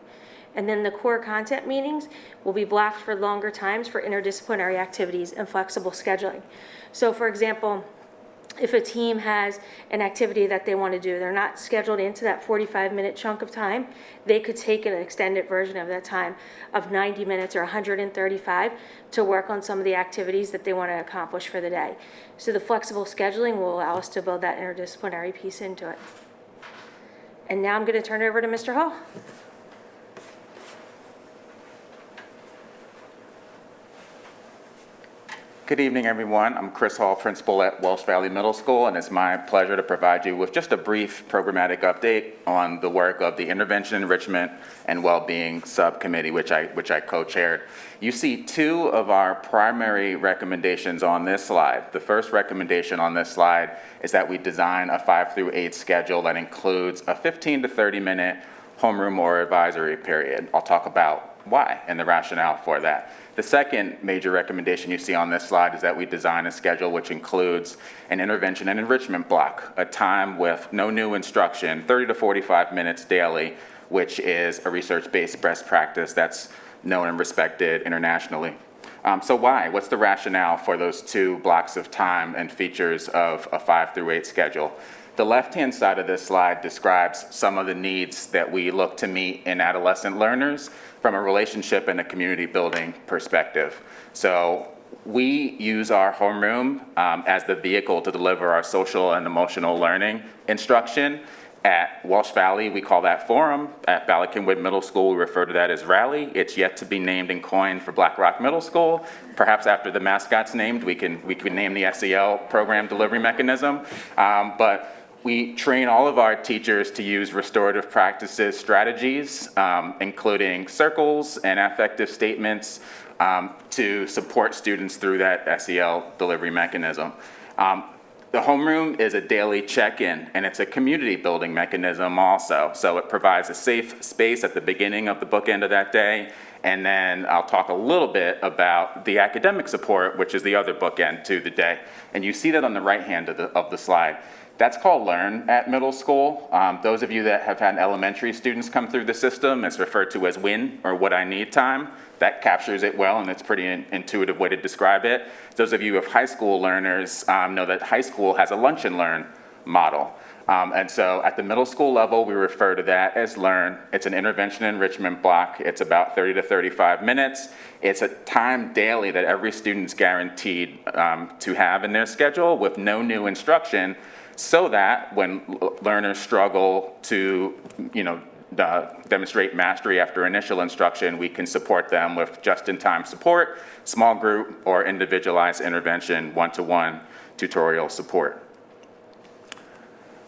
And then the core content meetings will be blocked for longer times for interdisciplinary activities and flexible scheduling. So for example, if a team has an activity that they want to do, they're not scheduled into that 45-minute chunk of time, they could take an extended version of that time of 90 minutes or 135 to work on some of the activities that they want to accomplish for the day. So the flexible scheduling will allow us to build that interdisciplinary piece into it. And now I'm going to turn it over to Mr. Hall. Good evening, everyone. I'm Chris Hall, principal at Welsh Valley Middle School, and it's my pleasure to provide you with just a brief programmatic update on the work of the Intervention, Enrichment, and Wellbeing Subcommittee, which I co-chaired. You see two of our primary recommendations on this slide. The first recommendation on this slide is that we design a 5 through 8 schedule that includes a 15 to 30-minute homeroom or advisory period. I'll talk about why and the rationale for that. The second major recommendation you see on this slide is that we design a schedule which includes an intervention and enrichment block, a time with no new instruction, 30 to 45 minutes daily, which is a research-based best practice that's known and respected internationally. So why? What's the rationale for those two blocks of time and features of a 5 through 8 schedule? The left-hand side of this slide describes some of the needs that we look to meet in adolescent learners from a relationship and a community building perspective. So we use our homeroom as the vehicle to deliver our social and emotional learning instruction. At Welsh Valley, we call that Forum. At Ballykinwood Middle School, we refer to that as Rally. It's yet to be named and coined for Black Rock Middle School. Perhaps after the mascot's named, we can name the SEL program delivery mechanism. But we train all of our teachers to use restorative practices strategies, including circles and affective statements to support students through that SEL delivery mechanism. The homeroom is a daily check-in, and it's a community building mechanism also. So it provides a safe space at the beginning of the bookend of that day, and then I'll talk a little bit about the academic support, which is the other bookend to the day. And you see that on the right hand of the slide. That's called Learn at middle school. Those of you that have had elementary students come through the system, it's referred to as WIN, or What I Need Time. That captures it well, and it's a pretty intuitive way to describe it. Those of you with high school learners know that high school has a lunch and learn model. And so at the middle school level, we refer to that as Learn. It's an intervention enrichment block. It's about 30 to 35 minutes. It's a time daily that every student's guaranteed to have in their schedule with no new instruction, so that when learners struggle to, demonstrate mastery after initial instruction, we can support them with just-in-time support, small group, or individualized intervention, one-to-one tutorial support.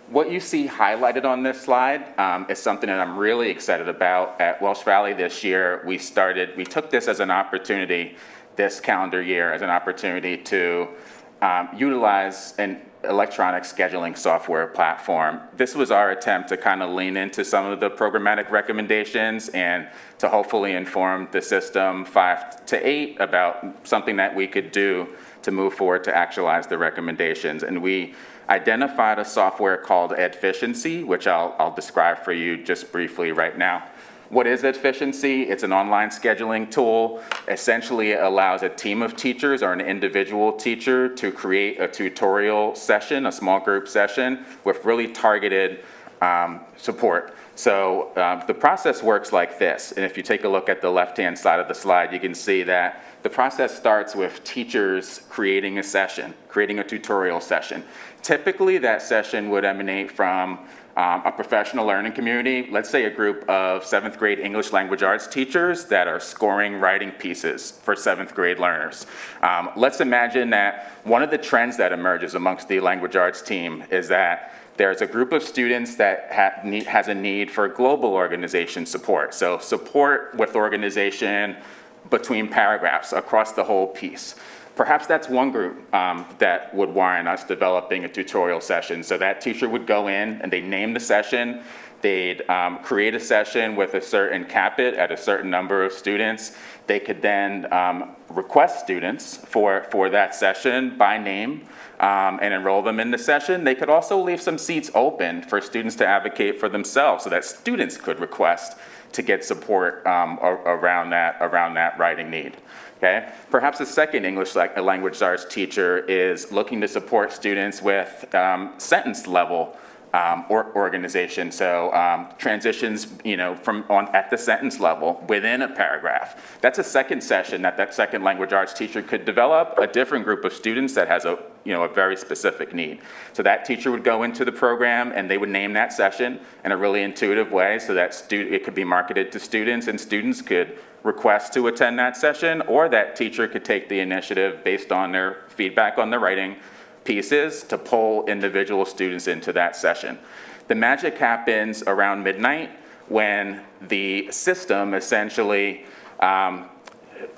What you see highlighted on this slide is something that I'm really excited about. At Welsh Valley this year, we took this as an opportunity, this calendar year, as an opportunity to utilize an electronic scheduling software platform. This was our attempt to kind of lean into some of the programmatic recommendations and to hopefully inform the system 5 to 8 about something that we could do to move forward to actualize the recommendations. And we identified a software called Edficiency, which I'll describe for you just briefly right now. What is Edficiency? It's an online scheduling tool. Essentially, it allows a team of teachers or an individual teacher to create a tutorial session, a small group session, with really targeted support. So the process works like this. And if you take a look at the left-hand side of the slide, you can see that the process starts with teachers creating a session, creating a tutorial session. Typically, that session would emanate from a professional learning community, let's say a group of 7th grade English language arts teachers that are scoring writing pieces for 7th grade learners. Let's imagine that one of the trends that emerges amongst the language arts team is that there's a group of students that has a need for global organization support. So support with organization between paragraphs across the whole piece. Perhaps that's one group that would warrant us developing a tutorial session. So that teacher would go in and they'd name the session. They'd create a session with a certain capit at a certain number of students. They could then request students for that session by name and enroll them in the session. They could also leave some seats open for students to advocate for themselves so that students could request to get support around that writing need. Okay? Perhaps a second English language arts teacher is looking to support students with sentence level organization. So transitions, at the sentence level within a paragraph. That's a second session that second language arts teacher could develop. A different group of students that has a a very specific need. So that teacher would go into the program and they would name that session in a really intuitive way so that it could be marketed to students, and students could request to attend that session, or that teacher could take the initiative based on their feedback on the writing pieces to pull individual students into that session. The magic happens around midnight when the system essentially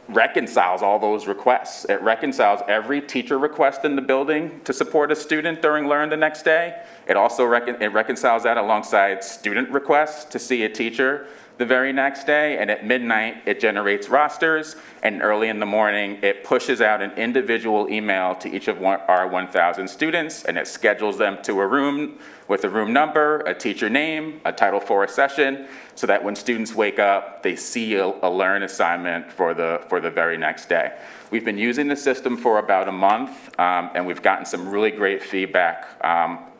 reconciles all those requests. It reconciles every teacher request in the building to support a student during Learn the next day. It also reconciles that alongside student requests to see a teacher the very next day, and at midnight, it generates rosters, and early in the morning, it pushes out an individual email to each of our 1,000 students, and it schedules them to a room with a room number, a teacher name, a title for a session, so that when students wake up, they see a Learn assignment for the very next day. We've been using the system for about a month, and we've gotten some really great feedback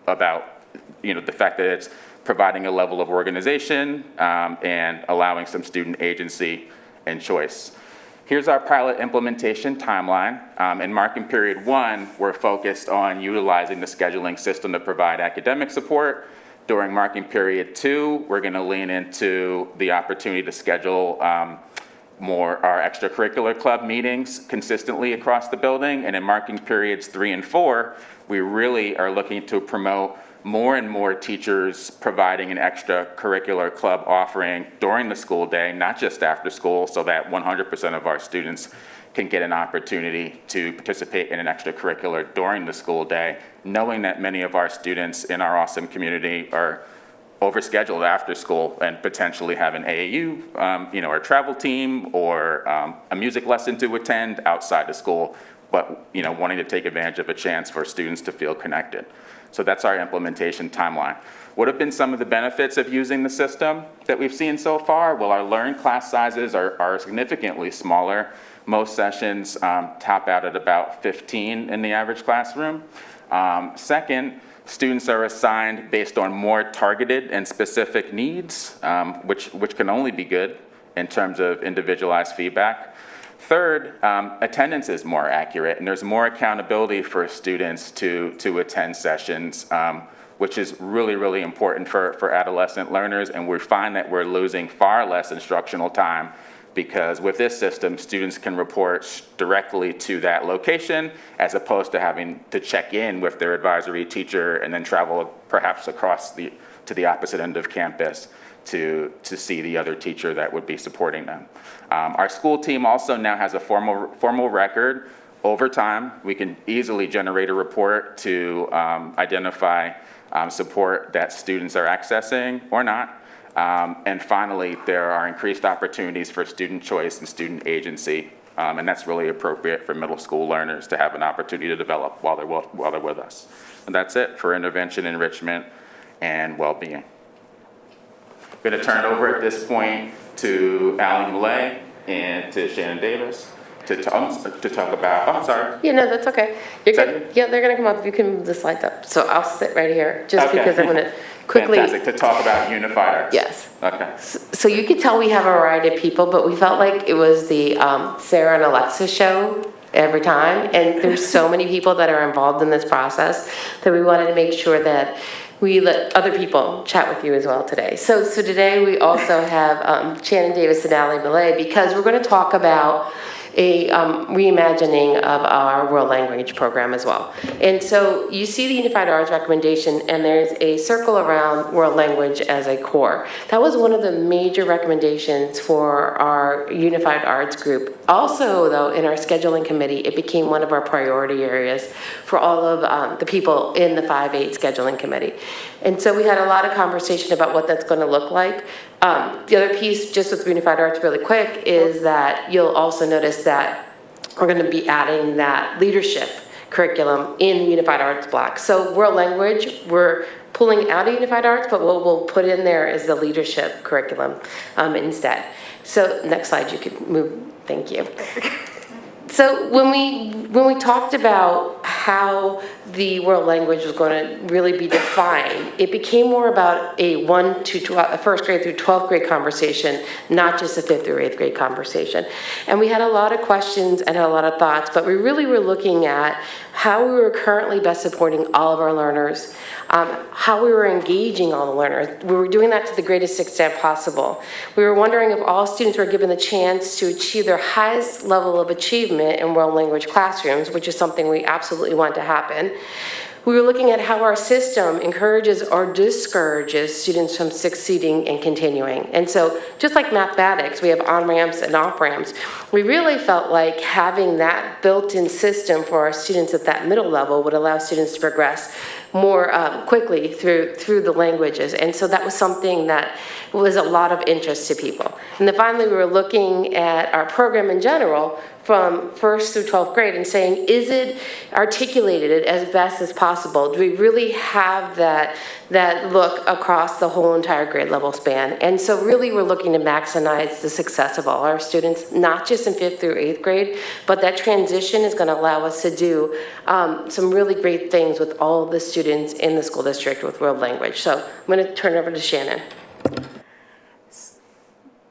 about the fact that it's providing a level of organization and allowing some student agency and choice. Here's our pilot implementation timeline. In marking period 1, we're focused on utilizing the scheduling system to provide academic support. During marking period 2, we're going to lean into the opportunity to schedule more our extracurricular club meetings consistently across the building. And in marking periods 3 and 4, we really are looking to promote more and more teachers providing an extracurricular club offering during the school day, not just after school, so that 100% of our students can get an opportunity to participate in an extracurricular during the school day, knowing that many of our students in our awesome community are overscheduled after school and potentially have an AAU, or travel team, or a music lesson to attend outside of school, but wanting to take advantage of a chance for students to feel connected. So that's our implementation timeline. What have been some of the benefits of using the system that we've seen so far? Well, our Learn class sizes are significantly smaller. Most sessions top out at about 15 in the average classroom. Second, students are assigned based on more targeted and specific needs, which can only be good in terms of individualized feedback. Third, attendance is more accurate, and there's more accountability for students to attend sessions, which is really, really important for adolescent learners, and we find that we're losing far less instructional time because with this system, students can report directly to that location as opposed to having to check in with their advisory teacher and then travel perhaps across to the opposite end of campus to see the other teacher that would be supporting them. Our school team also now has a formal record. Over time, we can easily generate a report to identify support that students are accessing or not. And finally, there are increased opportunities for student choice and student agency, and that's really appropriate for middle school learners to have an opportunity to develop while they're with us. And that's it for intervention, enrichment, and well-being. I'm going to turn it over at this point to Lmsb and to Shannon Davis to talk about, I'm sorry. Yeah, no, that's okay. You're good. Yeah, they're gonna come up. You can move the slides up. So I'll sit right here, just Okay. because I'm gonna quickly. Fantastic, to talk about unified arts. Yes. Okay. So you could tell we have a variety of people, but we felt like it was the Sarah and Alexa show every time. And there's so many people that are involved in this process that we wanted to make sure that we let other people chat with you as well today. So today we also have Shannon Davis and Lmsb, because we're going to talk about a reimagining of our world language program as well. And so you see the Unified Arts recommendation, and there's a circle around world language as a core. That was one of the major recommendations for our Unified Arts group. Also, though, in our scheduling committee, it became one of our priority areas for all of the people in the 5/8 scheduling committee. And so we had a lot of conversation about what that's going to look like. The other piece, just with Unified Arts really quick, is that you'll also notice that we're going to be adding that leadership curriculum in the Unified Arts block. So world language, we're pulling out of Unified Arts, but what we'll put in there is the leadership curriculum instead. So next slide, you could move. Thank you. So when we talked about how the world language was going to really be defined, it became more about a 1st grade through 12th grade conversation, not just a 5th through 8th grade conversation. And we had a lot of questions and had a lot of thoughts, but we really were looking at how we were currently best supporting all of our learners, how we were engaging all the learners. We were doing that to the greatest extent possible. We were wondering if all students were given the chance to achieve their highest level of achievement in world language classrooms, which is something we absolutely want to happen. We were looking at how our system encourages or discourages students from succeeding and continuing. And so just like mathematics, we have on-ramps and off-ramps. We really felt like having that built-in system for our students at that middle level would allow students to progress more quickly through the languages. And so that was something that was a lot of interest to people. And then finally, we were looking at our program in general from 1st through 12th grade and saying, is it articulated as best as possible? Do we really have that look across the whole entire grade level span? And so really we're looking to maximize the success of all our students, not just in 5th through 8th grade, but that transition is going to allow us to do some really great things with all of the students in the school district with world language. So I'm going to turn it over to Shannon.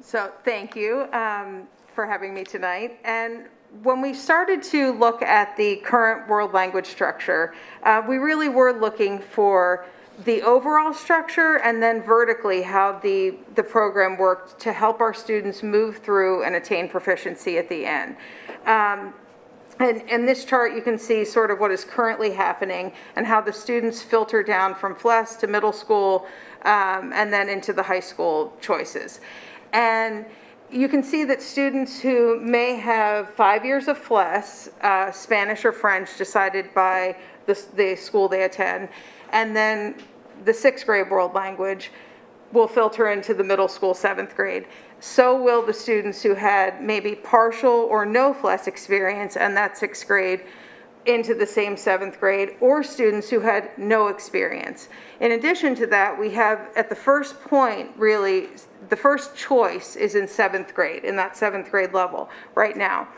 So thank you for having me tonight. And when we started to look at the current world language structure, we really were looking for the overall structure and then vertically how the program worked to help our students move through and attain proficiency at the end. And in this chart, you can see sort of what is currently happening and how the students filter down from FLES to middle school and then into the high school choices. And you can see that students who may have 5 years of FLES, Spanish or French, decided by the school they attend, and then the 6th grade world language will filter into the middle school 7th grade. So will the students who had maybe partial or no FLES experience, and that 6th grade, into the same 7th grade, or students who had no experience. In addition to that, we have at the first point, really, the first choice is in 7th grade, in that 7th grade level right now.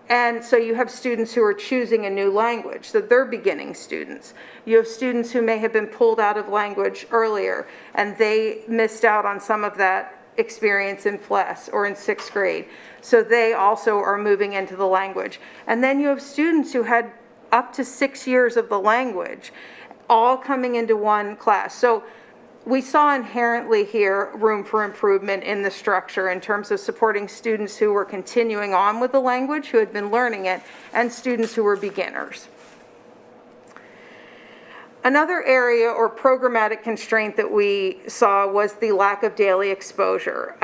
And so you have students who are choosing a new language, so they're beginning students. You have students who may have been pulled out of language earlier, and they missed out on some of that experience in FLES or in 6th grade. So they also are moving into the language. And then you have students who had up to 6 years of the language, all coming into one class. So we saw inherently here room for improvement in the structure in terms of supporting students who were continuing on with the language, who had been learning it, and students who were beginners. Another area or programmatic constraint that we saw was the lack of daily exposure,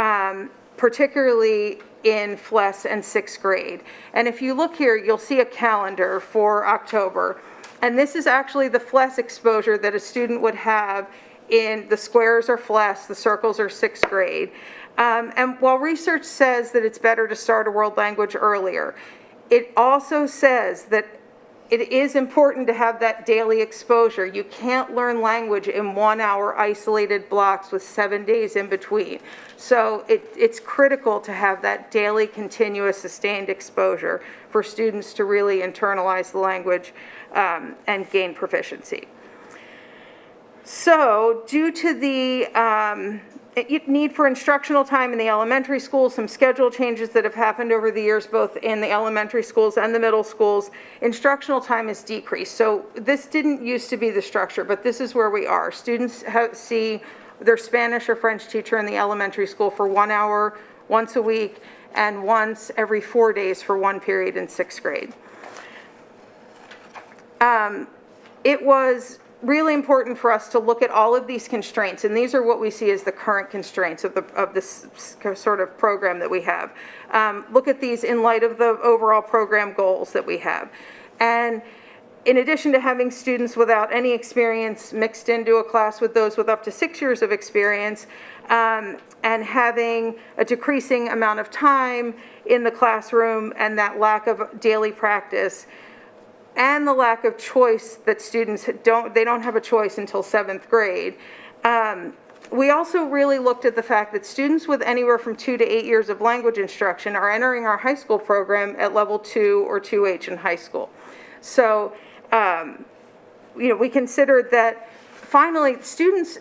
particularly in FLES and 6th grade. And if you look here, you'll see a calendar for October. And this is actually the FLES exposure that a student would have in the squares are FLES, the circles are 6th grade. And while research says that it's better to start a world language earlier, it also says that it is important to have that daily exposure. You can't learn language in 1 hour isolated blocks with 7 days in between. So it's critical to have that daily, continuous, sustained exposure for students to really internalize the language and gain proficiency. So due to the need for instructional time in the elementary schools, some schedule changes that have happened over the years, both in the elementary schools and the middle schools, instructional time has decreased. So this didn't used to be the structure, but this is where we are. Students see their Spanish or French teacher in the elementary school for 1 hour once a week and once every 4 days for one period in 6th grade. It was really important for us to look at all of these constraints, and these are what we see as the current constraints of this sort of program that we have. Look at these in light of the overall program goals that we have. And in addition to having students without any experience mixed into a class with those with up to 6 years of experience, and having a decreasing amount of time in the classroom and that lack of daily practice, and the lack of choice that students don't have a choice until 7th grade. We also really looked at the fact that students with anywhere from 2 to 8 years of language instruction are entering our high school program at level 2 or 2H in high school. So we considered that finally students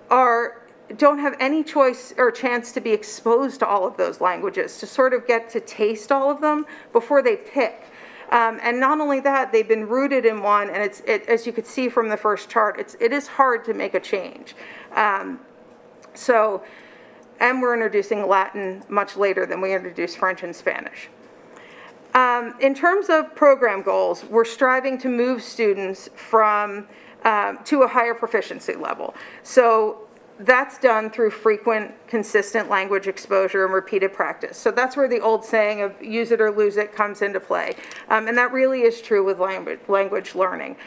don't have any choice or chance to be exposed to all of those languages, to sort of get to taste all of them before they pick. And not only that, they've been rooted in one, and as you could see from the first chart, it is hard to make a change. And we're introducing Latin much later than we introduced French and Spanish. In terms of program goals, we're striving to move students to a higher proficiency level. So that's done through frequent, consistent language exposure and repeated practice. So that's where the old saying of use it or lose it comes into play. And that really is true with language learning.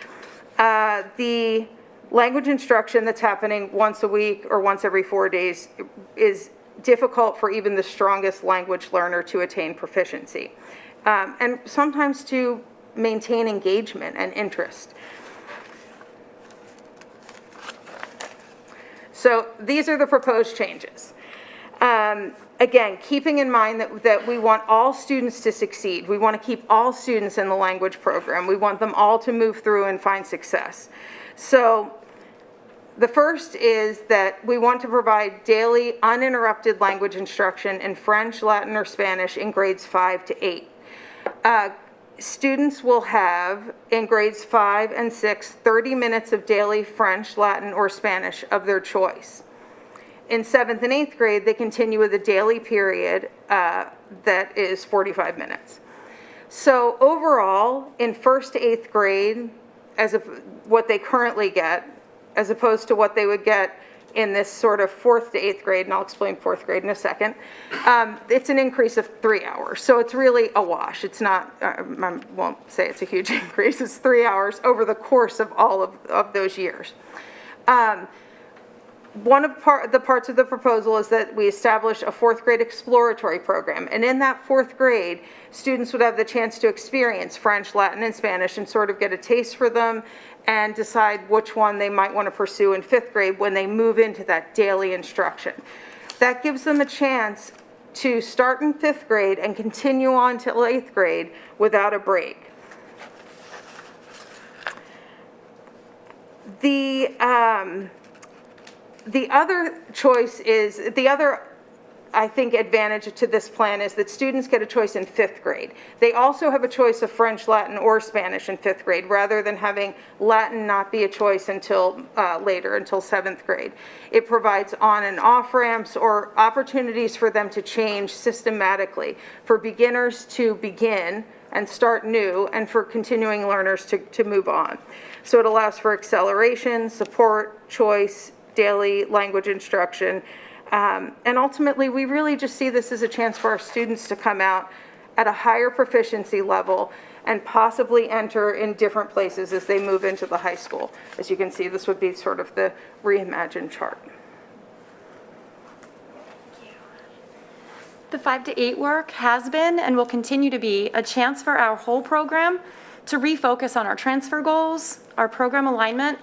The language instruction that's happening once a week or once every 4 days is difficult for even the strongest language learner to attain proficiency. And sometimes to maintain engagement and interest. So these are the proposed changes. Again, keeping in mind that we want all students to succeed. We want to keep all students in the language program. We want them all to move through and find success. So the first is that we want to provide daily uninterrupted language instruction in French, Latin, or Spanish in grades 5 to 8. Students will have, in grades 5 and 6, 30 minutes of daily French, Latin, or Spanish of their choice. In 7th and 8th grade, they continue with a daily period that is 45 minutes. So overall, in 1st to 8th grade, what they currently get, as opposed to what they would get in this sort of 4th to 8th grade, and I'll explain 4th grade in a second, it's an increase of 3 hours. So it's really a wash. It's not, I won't say it's a huge increase, it's 3 hours over the course of all of those years. One of the parts of the proposal is that we establish a 4th grade exploratory program. And in that 4th grade, students would have the chance to experience French, Latin, and Spanish and sort of get a taste for them and decide which one they might want to pursue in 5th grade when they move into that daily instruction. That gives them a chance to start in 5th grade and continue on till 8th grade without a break. The other choice is, I think, advantage to this plan is that students get a choice in 5th grade. They also have a choice of French, Latin, or Spanish in 5th grade, rather than having Latin not be a choice until later, until 7th grade. It provides on and off ramps or opportunities for them to change systematically, for beginners to begin and start new, and for continuing learners to move on. So it allows for acceleration, support, choice, daily language instruction, and ultimately we really just see this as a chance for our students to come out at a higher proficiency level and possibly enter in different places as they move into the high school. As you can see, this would be sort of the reimagined chart. The 5 to 8 work has been and will continue to be a chance for our whole program to refocus on our transfer goals, our program alignment,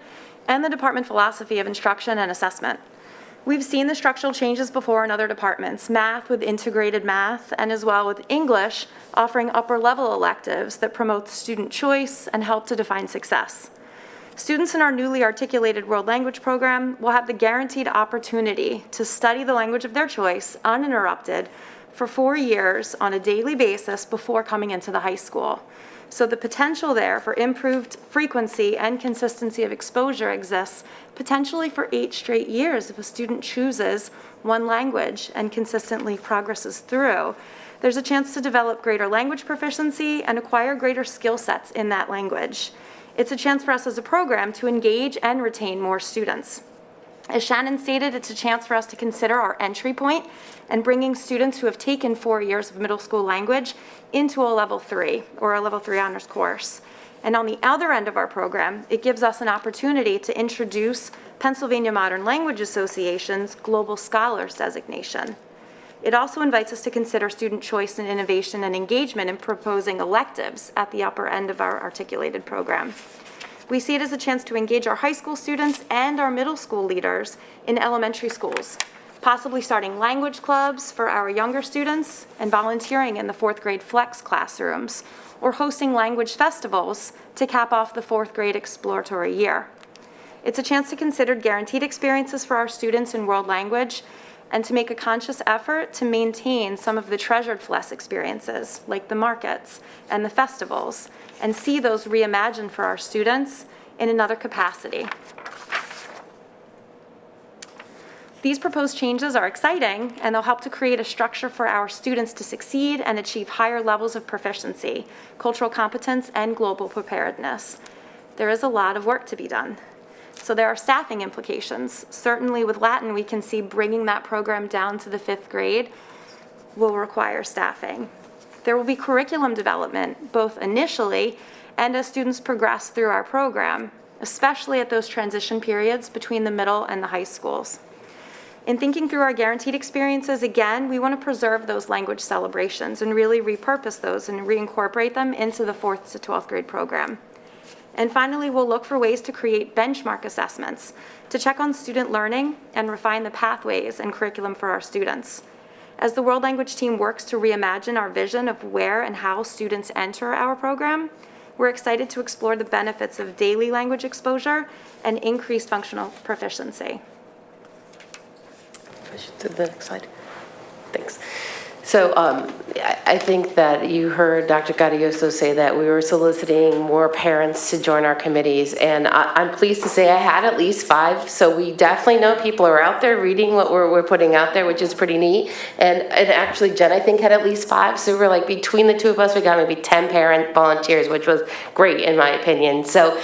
and the department philosophy of instruction and assessment. We've seen the structural changes before in other departments, math with integrated math, and as well with English, offering upper level electives that promote student choice and help to define success. Students in our newly articulated world language program will have the guaranteed opportunity to study the language of their choice uninterrupted for 4 years on a daily basis before coming into the high school. So the potential there for improved frequency and consistency of exposure exists potentially for 8 straight years if a student chooses one language and consistently progresses through. There's a chance to develop greater language proficiency and acquire greater skill sets in that language. It's a chance for us as a program to engage and retain more students. As Shannon stated, it's a chance for us to consider our entry point and bringing students who have taken 4 years of middle school language into a level 3 or a level 3 honors course. And on the other end of our program, it gives us an opportunity to introduce Pennsylvania Modern Language Association's Global Scholars designation. It also invites us to consider student choice and innovation and engagement in proposing electives at the upper end of our articulated program. We see it as a chance to engage our high school students and our middle school leaders in elementary schools possibly starting language clubs for our younger students and volunteering in the 4th grade flex classrooms, or hosting language festivals to cap off the 4th grade exploratory year. It's a chance to consider guaranteed experiences for our students in world language and to make a conscious effort to maintain some of the treasured FLES experiences, like the markets and the festivals, and see those reimagined for our students in another capacity. These proposed changes are exciting, and they'll help to create a structure for our students to succeed and achieve higher levels of proficiency, cultural competence, and global preparedness. There is a lot of work to be done. So there are staffing implications. Certainly with Latin, we can see bringing that program down to the 5th grade will require staffing. There will be curriculum development, both initially and as students progress through our program, especially at those transition periods between the middle and the high schools. In thinking through our guaranteed experiences, again, we want to preserve those language celebrations and really repurpose those and reincorporate them into the 4th to 12th grade program. And finally, we'll look for ways to create benchmark assessments to check on student learning and refine the pathways and curriculum for our students. As the World Language team works to reimagine our vision of where and how students enter our program, we're excited to explore the benefits of daily language exposure and increased functional proficiency. To the next slide. Thanks. So I think that you heard Dr. Gaudioso say that we were soliciting more parents to join our committees, and I'm pleased to say I had at least 5, so we definitely know people are out there reading what we're putting out there, which is pretty neat. And actually, Jen, I think, had at least 5, so we're like, between the two of us, we got maybe 10 parent volunteers, which was great in my opinion. So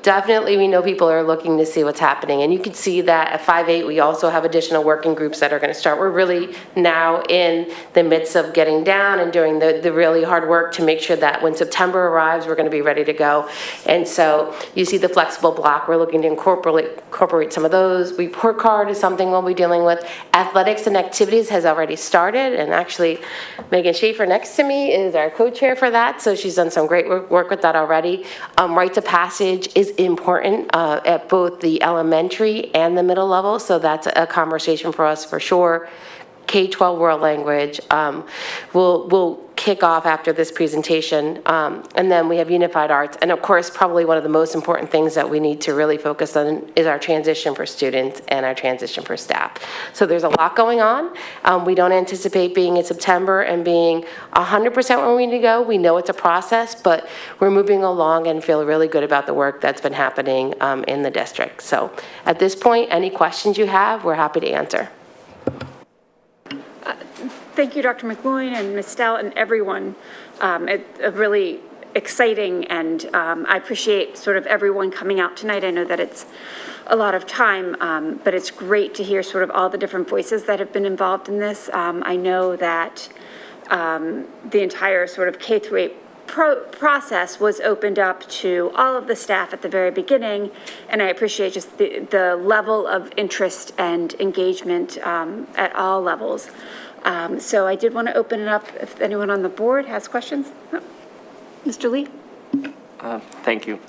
definitely we know people are looking to see what's happening, and you can see that at 5-8, we also have additional working groups that are going to start. We're really now in the midst of getting down and doing the really hard work to make sure that when September arrives, we're going to be ready to go. And so you see the flexible block, we're looking to incorporate some of those. Report card is something we'll be dealing with. Athletics and activities has already started, and actually Megan Schaefer next to me is our co-chair for that, so she's done some great work with that already. Rite of passage is important at both the elementary and the middle level, so that's a conversation for us for sure. K-12 world language will kick off after this presentation. And then we have unified arts. And of course, probably one of the most important things that we need to really focus on is our transition for students and our transition for staff. So there's a lot going on. We don't anticipate being in September and being 100% where we need to go. We know it's a process, but we're moving along and feel really good about the work that's been happening in the district. So at this point, any questions you have, we're happy to answer. Thank you, Dr. McLoin and Ms. Stout and everyone. It's a really exciting, and I appreciate sort of everyone coming out tonight. I know that it's a lot of time, but it's great to hear sort of all the different voices that have been involved in this. I know that the entire sort of K-8 process was opened up to all of the staff at the very beginning, and I appreciate just the level of interest and engagement at all levels. So I did want to open it up if anyone on the board has questions. Oh. Mr. Lee? Thank you.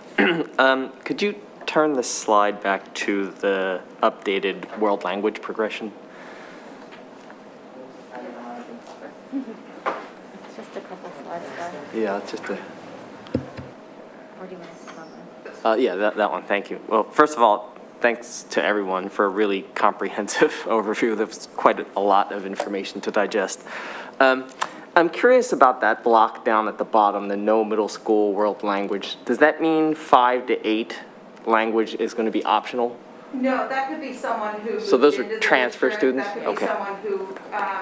Could you turn the slide back to the updated world language progression? It's just a couple slides back. Yeah, it's just a... Or do you want to stop it? yeah, that one, thank you. Well, first of all, thanks to everyone for a really comprehensive overview. There's quite a lot of information to digest. I'm curious about that block down at the bottom, the no middle school world language. Does that mean 5 to 8 language is going to be optional? No, that could be someone who. So those are moved into the transfer district. students? That could be Okay. someone who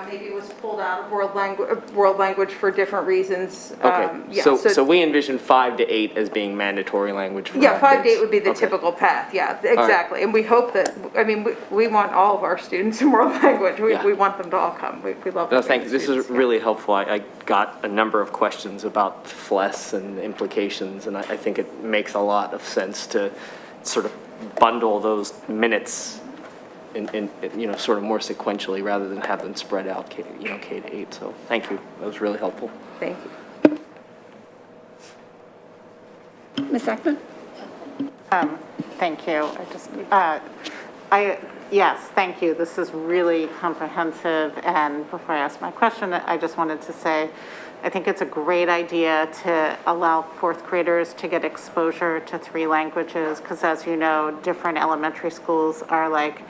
maybe was pulled out of world language for different reasons. Okay, Yeah, so we envision 5 to 8 as being mandatory language for Yeah, 5 to 8 kids. would be the Okay. typical path, yeah, exactly. And we hope that, I mean, we want all of our students in world language. Yeah. We want them to all come. We love. No, to thank see you. the This students, is yeah. really helpful. I got a number of questions about FLES and the implications, and I think it makes a lot of sense to sort of bundle those minutes in sort of more sequentially rather than have them spread out, K to 8. So thank you. That was really helpful. Thank you. Ms. Sackman? Thank you. I just, Yes, thank you. This is really comprehensive. And before I ask my question, I just wanted to say, I think it's a great idea to allow fourth graders to get exposure to 3 languages, because as you know, different elementary schools are like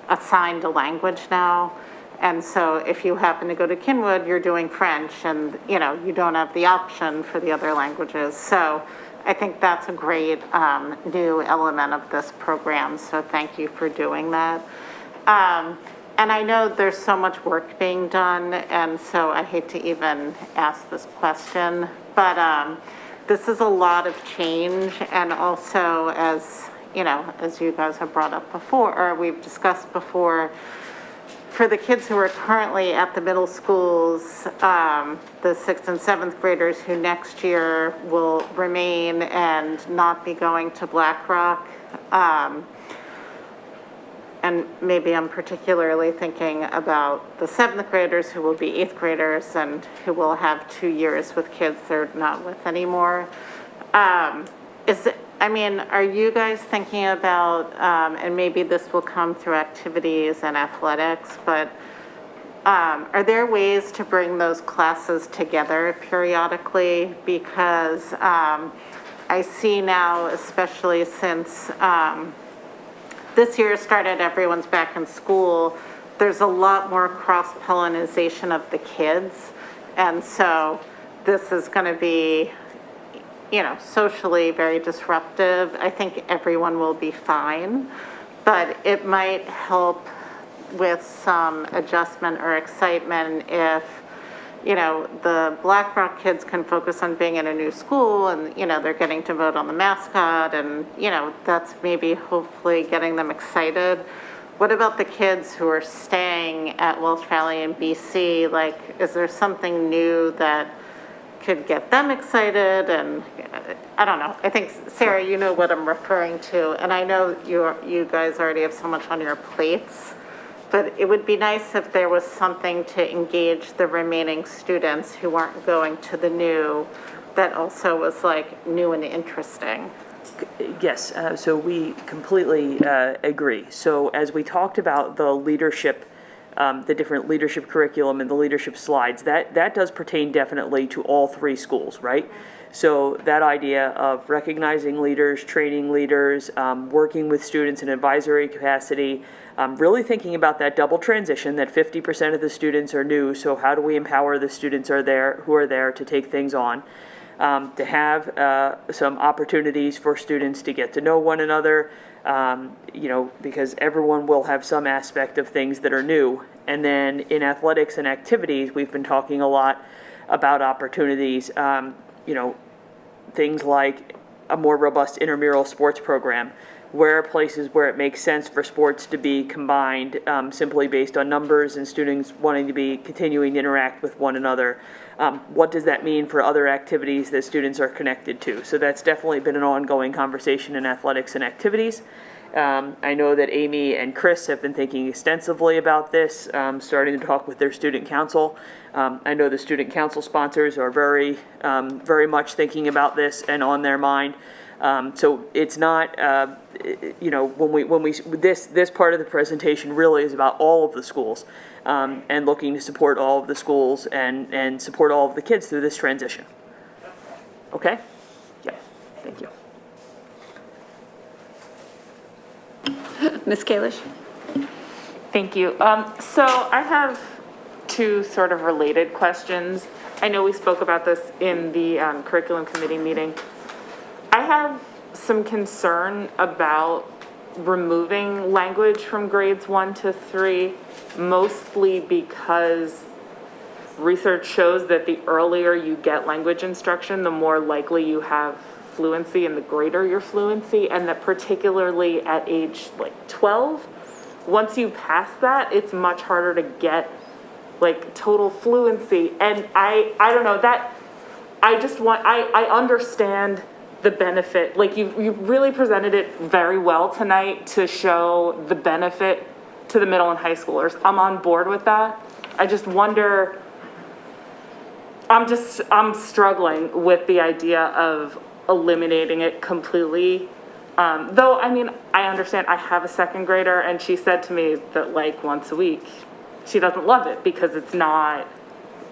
assigned a language now. And so if you happen to go to Kinwood, you're doing French, and you don't have the option for the other languages. So I think that's a great new element of this program, so thank you for doing that. And I know there's so much work being done, and so I hate to even ask this question, but this is a lot of change, and also as you guys have brought up before, or we've discussed before, for the kids who are currently at the middle schools, the 6th and 7th graders who next year will remain and not be going to Black Rock, and maybe I'm particularly thinking about the 7th graders who will be 8th graders and who will have 2 years with kids they're not with anymore. Are you guys thinking about, and maybe this will come through activities and athletics, but are there ways to bring those classes together periodically? Because I see now, especially since this year started, everyone's back in school, there's a lot more cross-pollination of the kids. And so this is going to be, socially very disruptive. I think everyone will be fine, but it might help with some adjustment or excitement if, the Black Rock kids can focus on being in a new school and, they're getting to vote on the mascot and, that's maybe hopefully getting them excited. What about the kids who are staying at Welsh Valley and BC? Like, is there something new that could get them excited? And I don't know. I think, Sarah, you know what I'm referring to. And I know you guys already have so much on your plates, but it would be nice if there was something to engage the remaining students who aren't going to the new that also was like new and interesting. Yes, so we completely agree. So as we talked about the leadership, the different leadership curriculum and the leadership slides, that does pertain definitely to all 3 schools, right? So that idea of recognizing leaders, training leaders, working with students in advisory capacity, really thinking about that double transition, that 50% of the students are new, so how do we empower the students who are there to take things on? To have some opportunities for students to get to know one another, because everyone will have some aspect of things that are new. And then in athletics and activities, we've been talking a lot about opportunities, things like a more robust intramural sports program, where are places where it makes sense for sports to be combined simply based on numbers and students wanting to be continuing to interact with one another. What does that mean for other activities that students are connected to? So that's definitely been an ongoing conversation in athletics and activities. I know that Amy and Chris have been thinking extensively about this, starting to talk with their student council. I know the student council sponsors are very much thinking about this and on their mind. So it's not, this part of the presentation really is about all of the schools and looking to support all of the schools and support all of the kids through this transition. Okay? Yeah, thank you. Ms. Kalish? Thank you. So I have 2 sort of related questions. I know we spoke about this in the curriculum committee meeting. I have some concern about removing language from grades 1 to 3, mostly because research shows that the earlier you get language instruction, the more likely you have fluency and the greater your fluency, and that particularly at age like 12, once you pass that, it's much harder to get like total fluency. And I don't know, that I understand the benefit, like you really presented it very well tonight to show the benefit to the middle and high schoolers. I'm on board with that. I just wonder, I'm struggling with the idea of eliminating it completely Though, I mean, I understand, I have a second grader, and she said to me that like once a week, she doesn't love it because it's not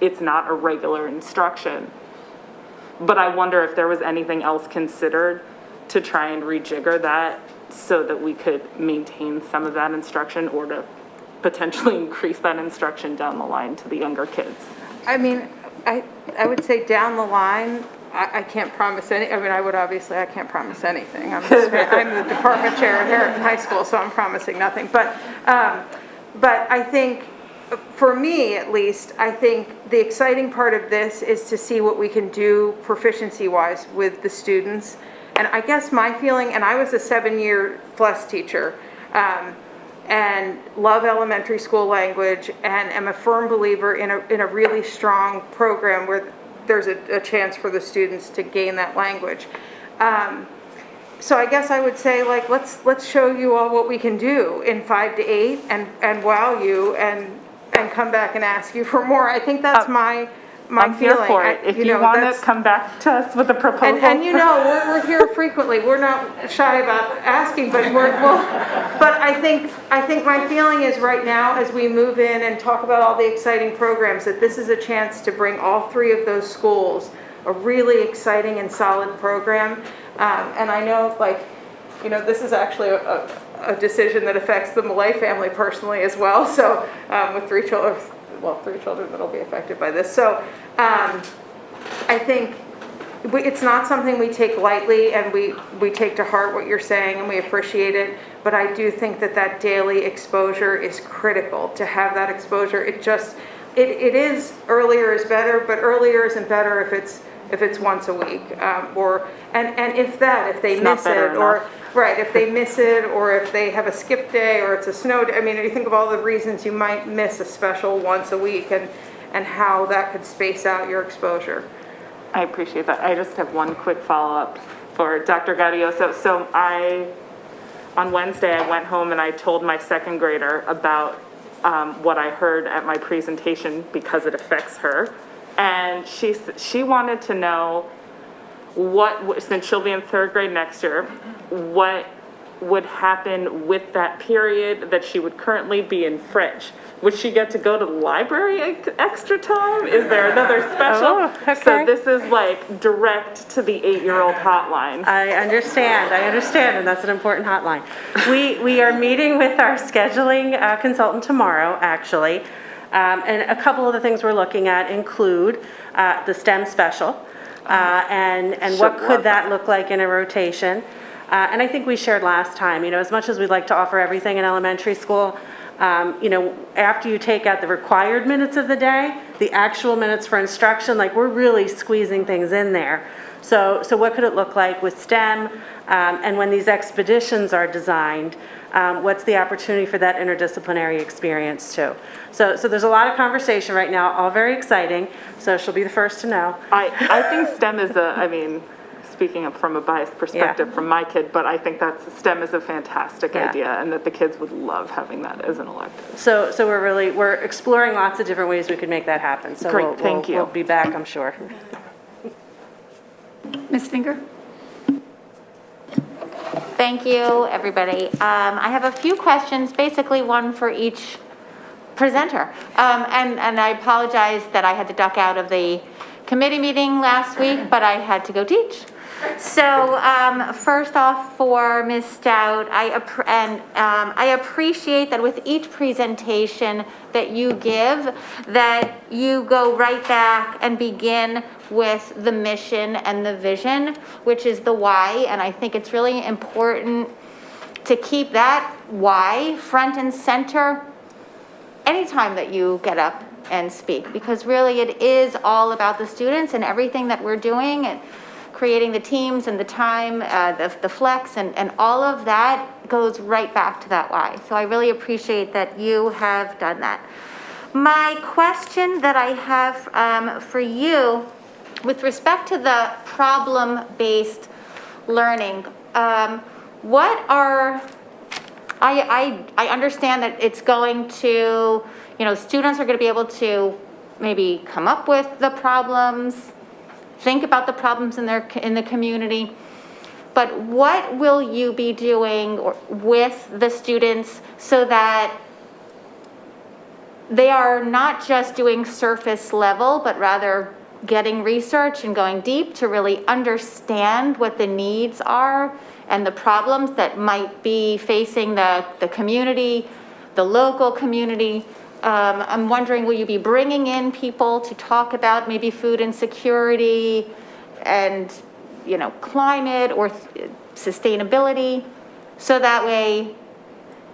a regular instruction. But I wonder if there was anything else considered to try and rejigger that so that we could maintain some of that instruction or to potentially increase that instruction down the line to the younger kids. I mean, I would say down the line, I can't promise I can't promise anything. I'm the department chair at Harrington High School, so I'm promising nothing. But I think, for me at least, I think the exciting part of this is to see what we can do proficiency-wise with the students. And I guess my feeling, and I was a 7-year plus teacher, and love elementary school language, and am a firm believer in a really strong program where there's a chance for the students to gain that language. So I guess I would say, like, let's show you all what we can do in 5 to 8 and wow you and come back and ask you for more. I think that's my I'm feeling. here for it. If you want to come back to us with a proposal. And you know, we're here frequently. We're not shy about asking, but but I think my feeling is right now, as we move in and talk about all the exciting programs, that this is a chance to bring all 3 of those schools a really exciting and solid program. And I know, like, you know, this is actually a decision that affects the Millay family personally as well. So with 3 children. Well, 3 children that'll be affected by this. So I think it's not something we take lightly, and we take to heart what you're saying, and we appreciate it. But I do think that daily exposure is critical. To have that exposure, it is earlier is better, but earlier isn't better if it's once a week, and if they miss it, or right, if they miss it, or if they have a skip day, or it's a snow day. I mean, you think of all the reasons you might miss a special once a week, and how that could space out your exposure. I appreciate that. I just have one quick follow-up for Dr. Gaudioso. So on Wednesday, I went home and I told my second grader about what I heard at my presentation because it affects her. And she wanted to know since she'll be in 3rd grade next year, what would happen with that period that she would currently be in French. Would she get to go to the library extra time? Is there another special? Oh, okay. So this is like direct to the 8-year-old hotline. I understand, and that's an important hotline. We are meeting with our scheduling consultant tomorrow, actually. And a couple of the things we're looking at include the STEM special, and what could that look like in a rotation. And I think we shared last time, you know, as much as we'd like to offer everything in elementary school, you know, after you take out the required minutes of the day, the actual minutes for instruction, like, we're really squeezing things in there. So what could it look like with STEM, and when these expeditions are designed, what's the opportunity for that interdisciplinary experience too? So there's a lot of conversation right now, all very exciting, so she'll be the first to know. I think STEM is speaking up from a biased perspective from my kid, but I think STEM is a fantastic idea, and that the kids would love having that as an elective. So we're exploring lots of different ways we could make that happen. So Great, thank you. We'll be back, I'm sure. Ms. Finger? Thank you, everybody. I have a few questions, basically one for each presenter. And I apologize that I had to duck out of the committee meeting last week, but I had to go teach. So first off, for Ms. Stout, I appreciate that with each presentation that you give, that you go right back and begin with the mission and the vision, which is the why. And I think it's really important to keep that why front and center anytime that you get up and speak, because really it is all about the students and everything that we're doing, and creating the teams and the time, the flex, and all of that goes right back to that why. So I really appreciate that you have done that. My question that I have for you, with respect to the problem-based learning, I understand that it's going to, students are going to be able to maybe come up with the problems, think about the problems in the community. but what will you be doing with the students so that they are not just doing surface level, but rather getting research and going deep to really understand what the needs are and the problems that might be facing the community, the local community? I'm wondering, will you be bringing in people to talk about maybe food insecurity and, you know, climate or sustainability, so that way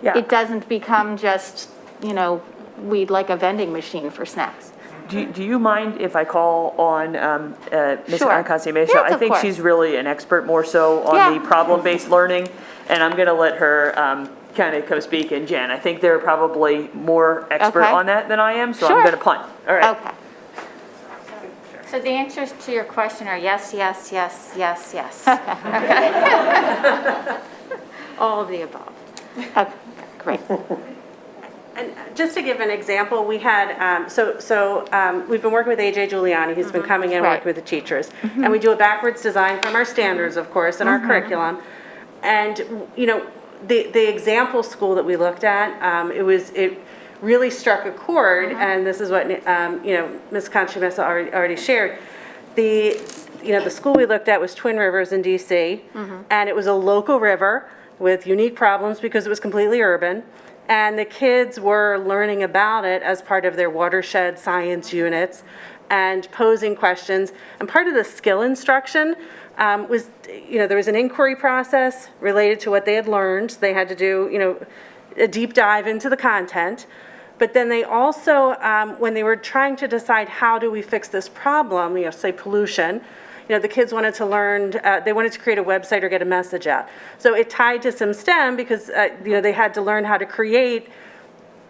it doesn't become just, you know, we'd like a vending machine for snacks? Do you mind if I call on Ms. Sure. Ancasimesa? Yes, I of think course. she's really an expert more so on the problem-based learning, and I'm going to let her kind of co-speak. And Jen, I think they're probably more expert on that than I am, so I'm going to punt. All right. Okay. So the answers to your question are yes, yes, yes, yes, yes. Okay. All of the above. Okay, great. And just to give an example, we had, we've been working with AJ Giuliani, who's been coming in and working with the teachers. And we do a backwards design from our standards, of course, and our curriculum. And, you know, the example school that we looked at, it really struck a chord, and this is what, you know, Ms. Conchimesa already shared. The school we looked at was Twin Rivers in DC, and it was a local river with unique problems because it was completely urban. And the kids were learning about it as part of their watershed science units and posing questions. And part of the skill instruction was, you know, there was an inquiry process related to what they had learned. They had to do, you know, a deep dive into the content. But then they also, when they were trying to decide how do we fix this problem, you know, say pollution, you know, the kids wanted to learn, they wanted to create a website or get a message out. So it tied to some STEM because, you know, they had to learn how to create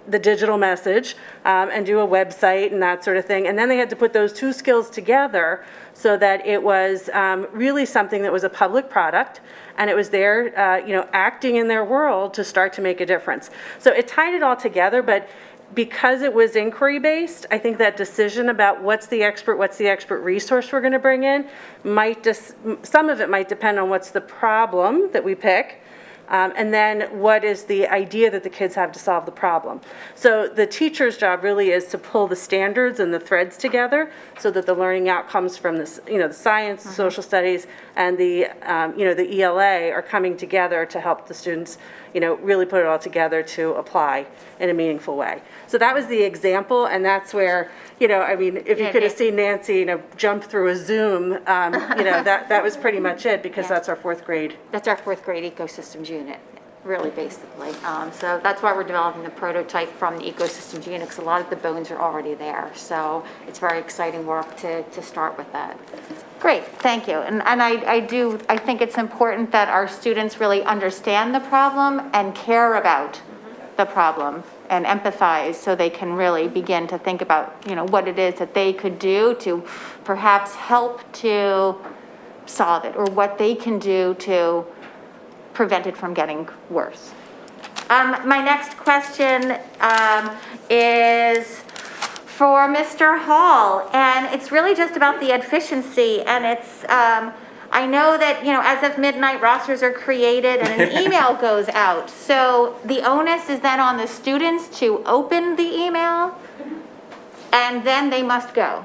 the digital message and do a website and that sort of thing. And then they had to put those two skills together so that it was really something that was a public product and it was there, you know, acting in their world to start to make a difference. So it tied it all together, but because it was inquiry-based, I think that decision about what's the expert resource we're going to bring in some of it might depend on what's the problem that we pick, and then what is the idea that the kids have to solve the problem. So the teacher's job really is to pull the standards and the threads together so that the learning outcomes from this, you know, the science, the social studies, and the, you know, the ELA are coming together to help the students, you know, really put it all together to apply in a meaningful way. So that was the example, and that's where, you know, I mean, if you could have seen Nancy, you know, jump through a Zoom, you know, that was pretty much it because that's our fourth grade. That's our fourth grade ecosystems unit, really basically. So that's why we're developing the prototype from the ecosystems unit, because a lot of the bones are already there. So it's very exciting work to start with that. Great, thank you. And I think it's important that our students really understand the problem and care about the problem and empathize so they can really begin to think about, you know, what it is that they could do to perhaps help to solve it or what they can do to prevent it from getting worse. My next question is for Mr. Hall, and it's really just about the efficiency, and it's, I know that, you know, as of midnight, rosters are created and an email goes out. So the onus is then on the students to open the email, and then they must go.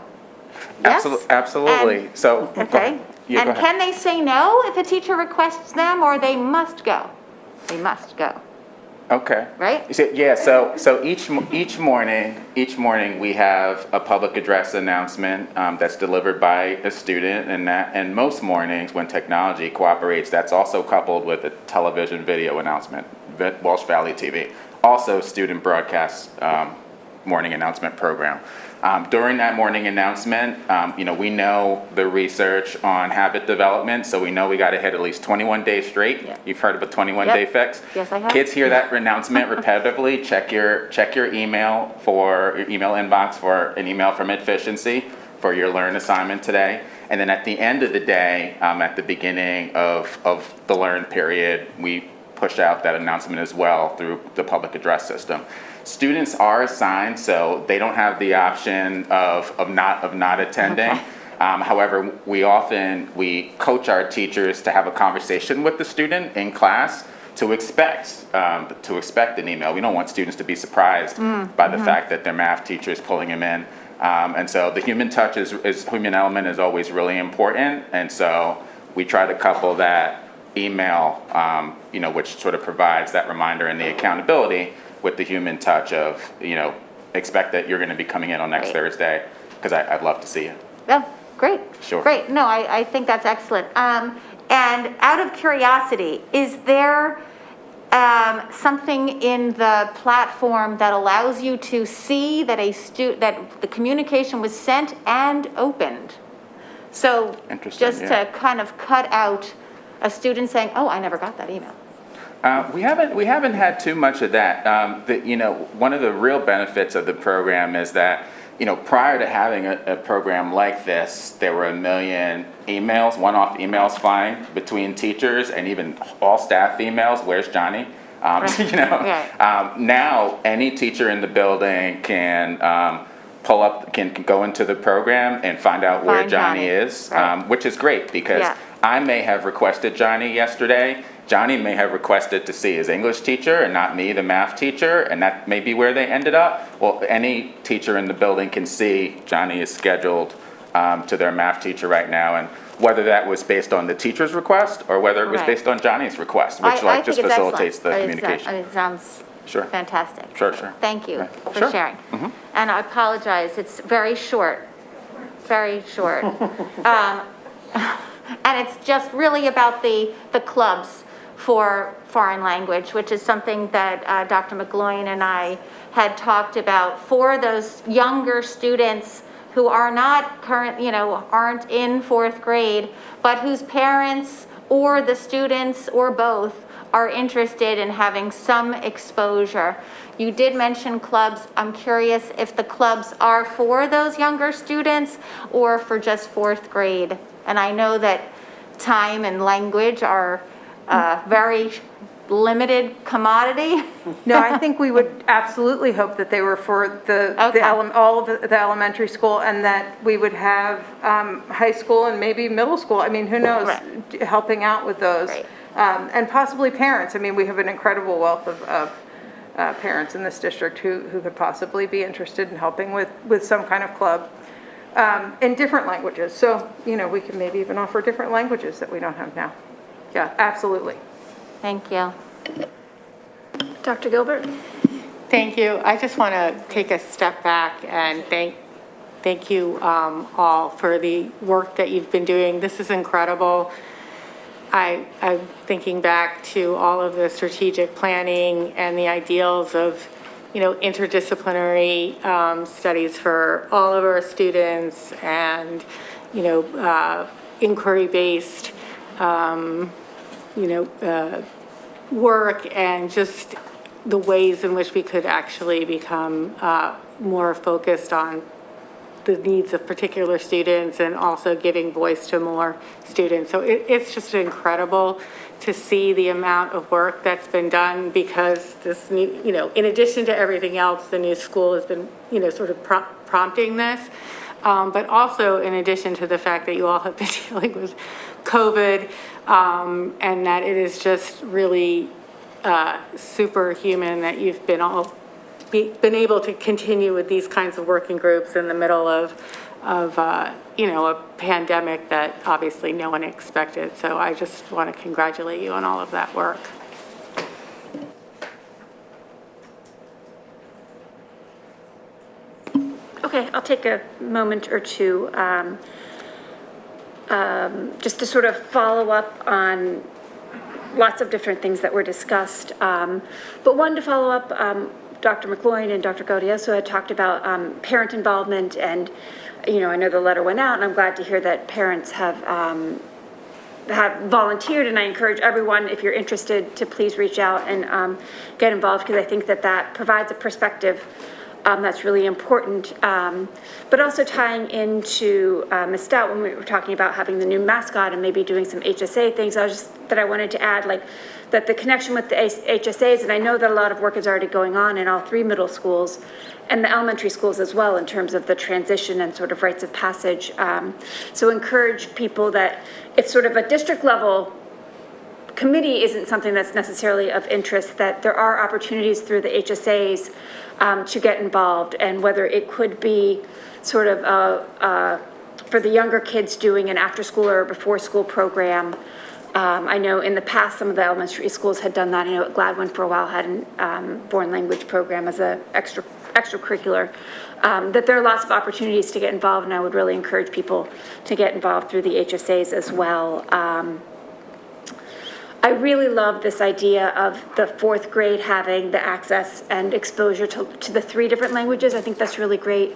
Yes? Absolutely. So, okay. And can they say no if a teacher requests them, or they must go? They must go. Okay. Right? So each morning we have a public address announcement that's delivered by a student, and most mornings when technology cooperates, that's also coupled with a television video announcement, Walsh Valley TV, also student broadcast morning announcement program. During that morning announcement, you know, we know the research on habit development, so we know we got to hit at least 21 days straight. Yep. You've heard of a 21-day fix. Yes, I have. Kids hear that announcement repetitively. Check your email inbox for an email from Efficiency for your Learn assignment today. And then at the end of the day, at the beginning of the Learn period, we push out that announcement as well through the public address system. Students are assigned, so they don't have the option of not attending. However, we coach our teachers to have a conversation with the student in class to expect an email. We don't want students to be surprised by the fact that their math teacher is pulling them in. And so the human touch human element is always really important. And so we try to couple that email, which sort of provides that reminder and the accountability with the human touch of, expect that you're going to be coming in on next Thursday, because I'd love to see you. Oh, great. Sure. Great. No, I think that's excellent. And out of curiosity, is there something in the platform that allows you to see that that the communication was sent and opened? So just to kind of cut out a student saying, "Oh, I never got that email." We haven't had too much of that. One of the real benefits of the program is that, prior to having a program like this, there were 1 million emails, one-off emails flying between teachers and even all staff emails. Where's Johnny? Now any teacher in the building can can go into the program and find out where Johnny is, which is great, because I may have requested Johnny yesterday. Johnny may have requested to see his English teacher and not me, the math teacher, and that may be where they ended up. Well, any teacher in the building can see Johnny is scheduled to their math teacher right now, and whether that was based on the teacher's request or whether it was based on Johnny's request, which just facilitates the communication. It sounds fantastic. Sure. Thank you for sharing. And I apologize, it's very short. And it's just really about the clubs for foreign language, which is something that Dr. McGloin and I had talked about for those younger students who are not aren't in 4th grade, but whose parents or the students or both are interested in having some exposure. You did mention clubs. I'm curious if the clubs are for those younger students or for just 4th grade. And I know that time and language are very limited commodity. No, I think we would absolutely hope that they were for all of the elementary school, and that we would have high school and maybe middle school. I mean, who knows, helping out with those. And possibly parents. I mean, we have an incredible wealth of parents in this district who could possibly be interested in helping with some kind of club in different languages. So, we can maybe even offer different languages that we don't have now. Yeah, absolutely. Thank you. Dr. Gilbert? Thank you. I just want to take a step back and thank you all for the work that you've been doing. This is incredible. I'm thinking back to all of the strategic planning and the ideals of, interdisciplinary studies for all of our students, and, inquiry-based, work, and just the ways in which we could actually become more focused on the needs of particular students, and also giving voice to more students. So it's just incredible to see the amount of work that's been done, because this new, in addition to everything else, the new school has been, sort of prompting this. But also in addition to the fact that you all have been dealing with COVID, and that it is just really superhuman that you've been able to continue with these kinds of working groups in the middle of a pandemic that obviously no one expected. So I just want to congratulate you on all of that work. Okay, I'll take a moment or two just to sort of follow up on lots of different things that were discussed. But one, to follow up, Dr. McGloin and Dr. Gaudioso had talked about parent involvement, and I know the letter went out, and I'm glad to hear that parents have volunteered, and I encourage everyone, if you're interested, to please reach out and get involved, because I think that provides a perspective That's really important. But also tying into Ms. Stout, when we were talking about having the new mascot and maybe doing some HSA things, I wanted to add, like, that the connection with the HSAs, and I know that a lot of work is already going on in all 3 middle schools and the elementary schools as well in terms of the transition and sort of rites of passage. So encourage people that if sort of a district level committee isn't something that's necessarily of interest, that there are opportunities through the HSAs to get involved, and whether it could be sort of for the younger kids doing an after school or before school program. I know in the past some of the elementary schools had done that. I know Gladwin for a while had a foreign language program as an extracurricular. That there are lots of opportunities to get involved, and I would really encourage people to get involved through the HSAs as well. I really love this idea of the 4th grade having the access and exposure to the 3 different languages. I think that's really great.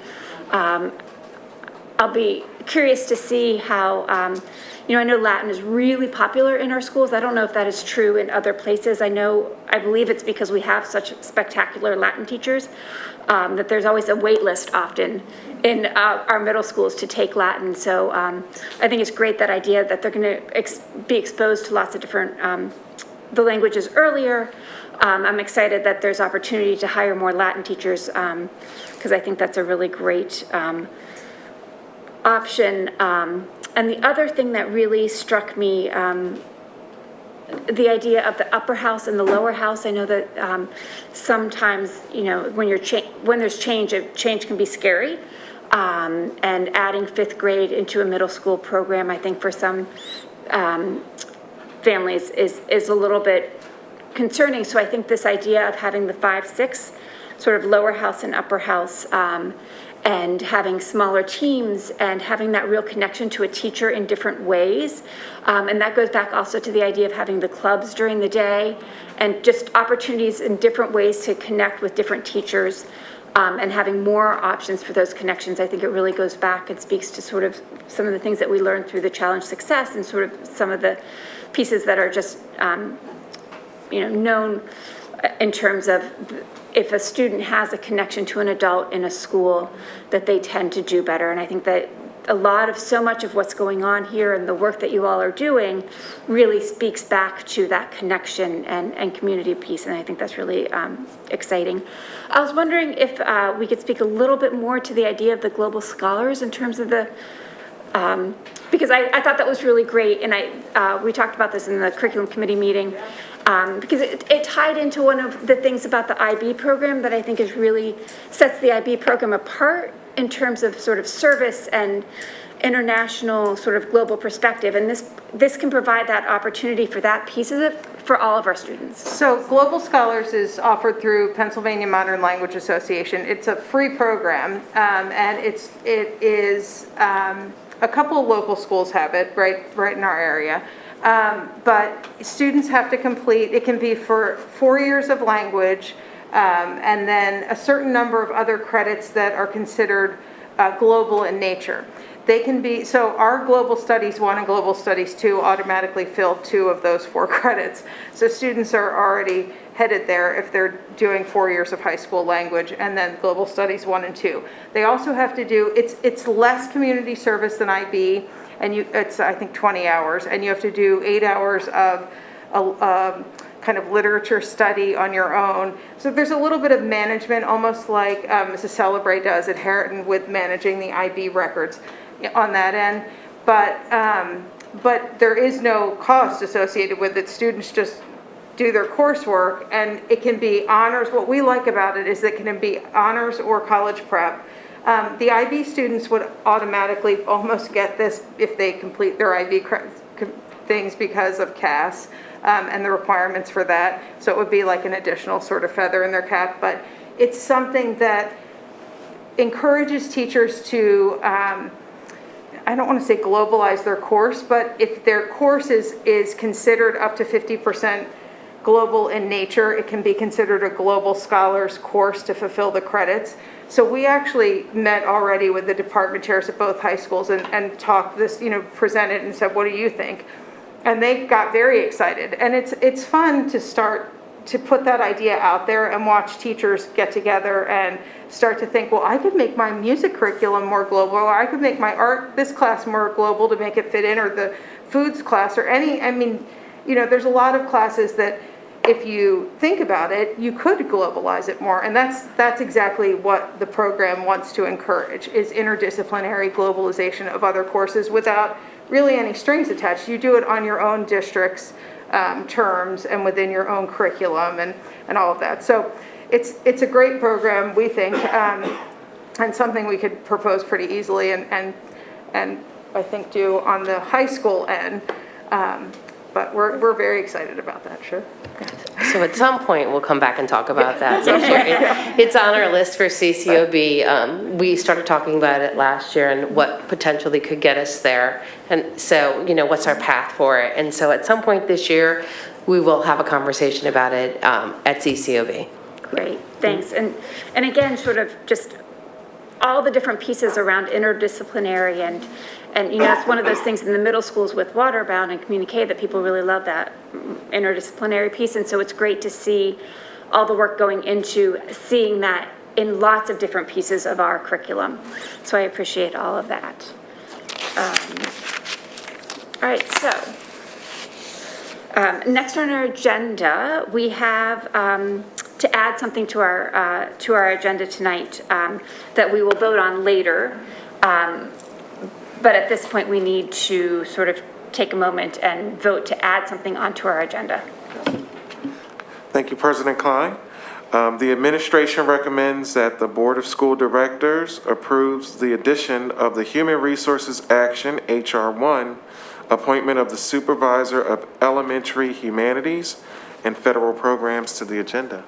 I'll be curious to see how, I know Latin is really popular in our schools. I don't know if that is true in other places. I believe it's because we have such spectacular Latin teachers that there's always a wait list often in our middle schools to take Latin. So I think it's great, that idea that they're going to be exposed to lots of different the languages earlier. I'm excited that there's opportunity to hire more Latin teachers because I think that's a really great option. And the other thing that really struck me, the idea of the upper house and the lower house. I know that sometimes, when there's change can be scary. And adding 5th grade into a middle school program, I think for some families is a little bit concerning. So I think this idea of having the 5-6 sort of lower house and upper house, and having smaller teams and having that real connection to a teacher in different ways. And that goes back also to the idea of having the clubs during the day and just opportunities in different ways to connect with different teachers, and having more options for those connections. I think it really goes back and speaks to sort of some of the things that we learned through the challenge success and sort of some of the pieces that are just, known in terms of if a student has a connection to an adult in a school, that they tend to do better. And I think that so much of what's going on here and the work that you all are doing really speaks back to that connection and community piece. And I think that's really exciting. I was wondering if we could speak a little bit more to the idea of the global scholars in terms of the, because I thought that was really great. And we talked about this in the curriculum committee meeting. Because it tied into one of the things about the IB program that I think sets the IB program apart in terms of sort of service and international sort of global perspective. And this can provide that opportunity for that piece of it for all of our students. So Global Scholars is offered through Pennsylvania Modern Language Association. It's a free program, and it is a couple of local schools have it right in our area. But students have to complete, it can be for 4 years of language, and then a certain number of other credits that are considered global in nature. They can be, so our Global Studies 1 and Global Studies 2 automatically fill 2 of those 4 credits. So students are already headed there if they're doing 4 years of high school language, and then Global Studies 1 and 2. They also have to do, it's less community service than IB, and it's I think 20 hours, and you have to do 8 hours of kind of literature study on your own. So there's a little bit of management, almost like Mrs. Celebrate does at Harriton with managing the IB records on that end. But there is no cost associated with it. Students just do their coursework, and it can be honors. What we like about it is it can be honors or college prep. The IB students would automatically almost get this if they complete their IB things because of CAS and the requirements for that. So it would be like an additional sort of feather in their cap. But it's something that encourages teachers to, I don't want to say globalize their course, but if their course is considered up to 50% global in nature, it can be considered a Global Scholars course to fulfill the credits. So we actually met already with the department chairs at both high schools and talked this, presented and said, what do you think? And they got very excited. And it's fun to start to put that idea out there and watch teachers get together and start to think, well, I could make my music curriculum more global, or I could make my this class more global to make it fit in, or the foods class, or I mean, you know, there's a lot of classes that if you think about it, you could globalize it more. And that's exactly what the program wants to encourage, is interdisciplinary globalization of other courses without really any strings attached. You do it on your own district's terms and within your own curriculum and all of that. So it's a great program, we think, and something we could propose pretty easily and I think do on the high school end. But we're very excited about that, sure. So at some point, we'll come back and talk about that. So it's on our list for CCOB. We started talking about it last year and what potentially could get us there. And so, you know, what's our path for it? And so at some point this year, we will have a conversation about it at CCOB. Great, thanks. And again, sort of just all the different pieces around interdisciplinary and you know, it's one of those things in the middle schools with Waterbound and Communique that people really love, that interdisciplinary piece. And so it's great to see all the work going into seeing that in lots of different pieces of our curriculum. So I appreciate all of that. All right, so next on our agenda, we have to add something to our agenda tonight that we will vote on later. But at this point, we need to sort of take a moment and vote to add something onto our agenda. Thank you, President Klein. The administration recommends that the Board of School Directors approves the addition of the Human Resources Action, HR 1, appointment of the Supervisor of Elementary Humanities and Federal Programs to the agenda.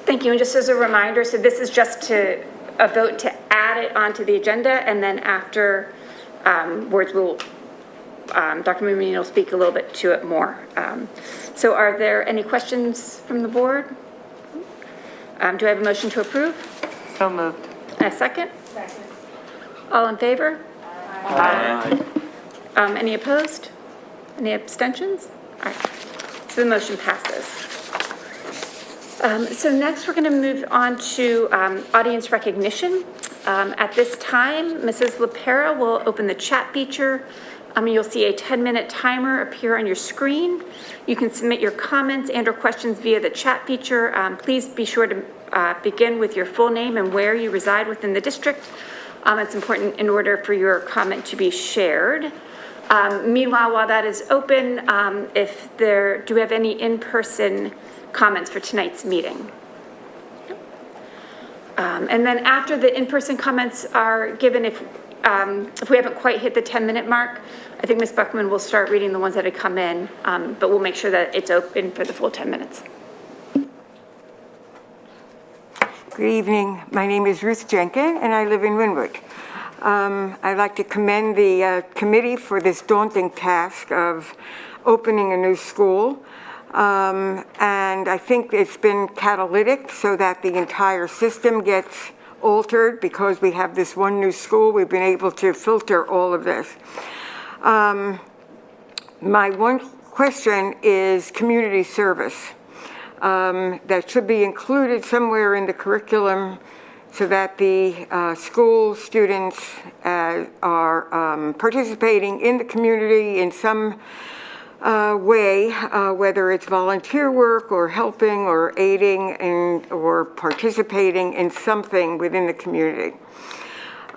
Thank you. And just as a reminder, so this is just a vote to add it onto the agenda, and then after words will, Dr. Mumini will speak a little bit to it more. So are there any questions from the board? Do I have a motion to approve? So moved. A second? Second. All in favor? Aye. Any opposed? Any abstentions? All right. So the motion passes. So next we're going to move on to audience recognition. At this time, Mrs. LaPera will open the chat feature. You'll see a 10-minute timer appear on your screen. You can submit your comments and or questions via the chat feature. Please be sure to begin with your full name and where you reside within the district. It's important in order for your comment to be shared. Meanwhile, while that is open, do we have any in-person comments for tonight's meeting? And then after the in-person comments are given, if we haven't quite hit the 10-minute mark, I think Ms. Buckman will start reading the ones that have come in, but we'll make sure that it's open for the full 10 minutes. Good evening. My name is Ruth Jenkin, and I live in Wynwood. I'd like to commend the committee for this daunting task of opening a new school. And I think it's been catalytic so that the entire system gets altered. Because we have this one new school, we've been able to filter all of this. My one question is community service. That should be included somewhere in the curriculum so that the school students are participating in the community in some way, whether it's volunteer work or helping or aiding or participating in something within the community.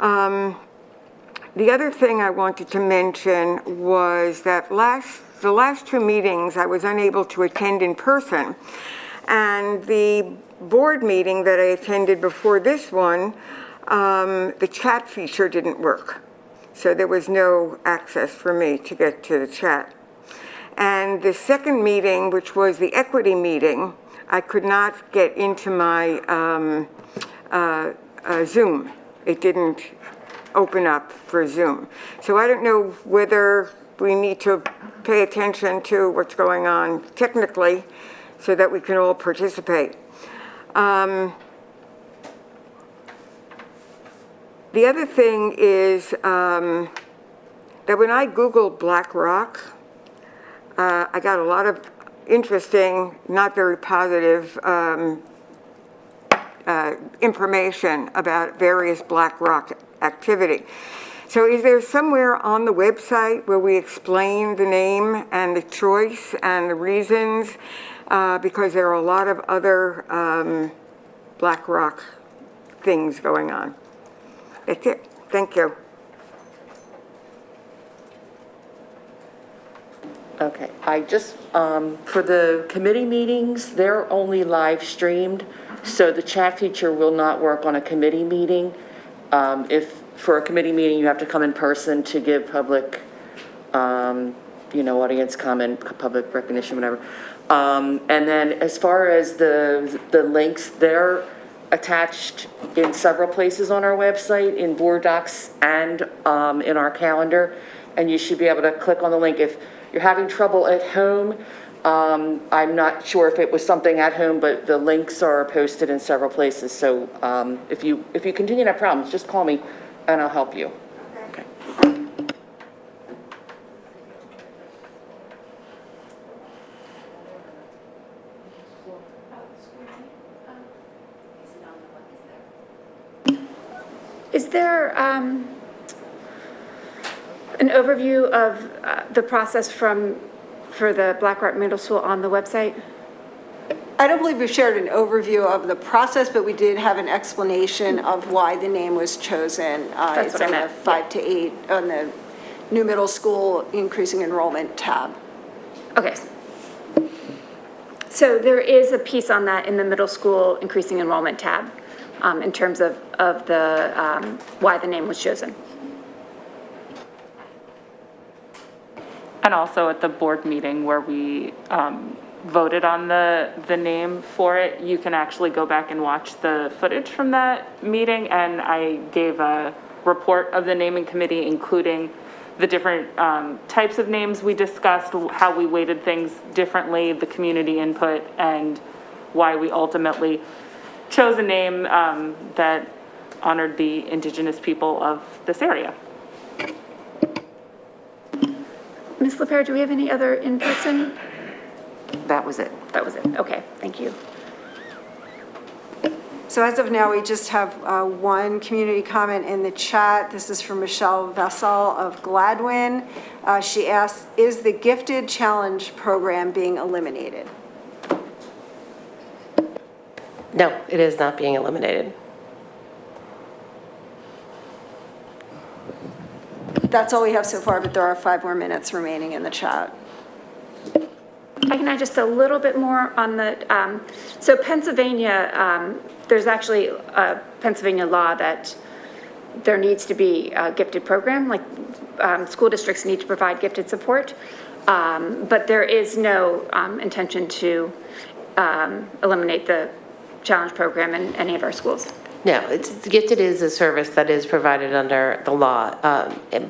The other thing I wanted to mention was that the last two meetings I was unable to attend in person, and the board meeting that I attended before this one, the chat feature didn't work. So there was no access for me to get to the chat. And the second meeting, which was the equity meeting, I could not get into my Zoom. It didn't open up for Zoom. So I don't know whether we need to pay attention to what's going on technically so that we can all participate. The other thing is that when I Googled Black Rock, I got a lot of interesting, not very positive information about various Black Rock activity. So is there somewhere on the website where we explain the name and the choice and the reasons? Because there are a lot of other Black Rock things going on. That's it. Thank you. Okay, I just, for the committee meetings, they're only live streamed, so the chat feature will not work on a committee meeting. If for a committee meeting, you have to come in person to give public, audience comment, public recognition, whatever. And then as far as the links, they're attached in several places on our website, in board docs and in our calendar, and you should be able to click on the link. If you're having trouble at home, I'm not sure if it was something at home, but the links are posted in several places. So if you continue to have problems, just call me and I'll help you. Okay. Is there an overview of the process for the Black Rock Middle School on the website? I don't believe we shared an overview of the process, but we did have an explanation of why the name was chosen. That's what I meant. It's on the 5 to 8 on the new middle school increasing enrollment tab. Okay. So there is a piece on that in the middle school increasing enrollment tab in terms of the why the name was chosen. And also at the board meeting where we voted on the name for it, you can actually go back and watch the footage from that meeting, and I gave a report of the naming committee, including the different types of names we discussed, how we weighted things differently, the community input, and why we ultimately chose a name that honored the indigenous people of this area. Ms. LaPere, do we have any other in-person? That was it. That was it. Okay, thank you. So as of now, we just have one community comment in the chat. This is from Michelle Vessel of Gladwin. She asks, is the Gifted Challenge program being eliminated? No, it is not being eliminated. That's all we have so far, but there are 5 more minutes remaining in the chat. I can add just a little bit more on the, so Pennsylvania, there's actually a Pennsylvania law that there needs to be a gifted program, like school districts need to provide gifted support, but there is no intention to eliminate the challenge program in any of our schools. No, Gifted is a service that is provided under the law,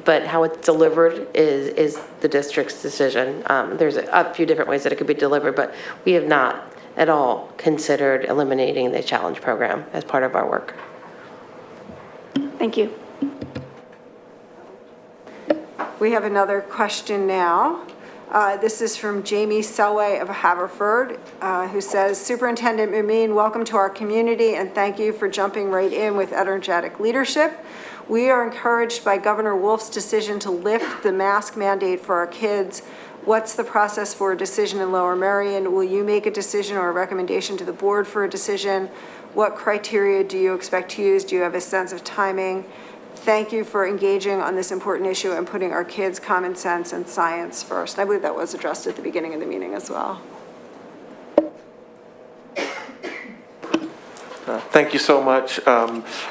but how it's delivered is the district's decision. There's a few different ways that it could be delivered, but we have not at all considered eliminating the challenge program as part of our work. Thank you. We have another question now. This is from Jamie Selway of Haverford, who says, Superintendent Mumine, welcome to our community and thank you for jumping right in with energetic leadership. We are encouraged by Governor Wolf's decision to lift the mask mandate for our kids. What's the process for a decision in Lower Merion? Will you make a decision or a recommendation to the board for a decision? What criteria do you expect to use? Do you have a sense of timing? Thank you for engaging on this important issue and putting our kids' common sense and science first. I believe that was addressed at the beginning of the meeting as well. Thank you so much.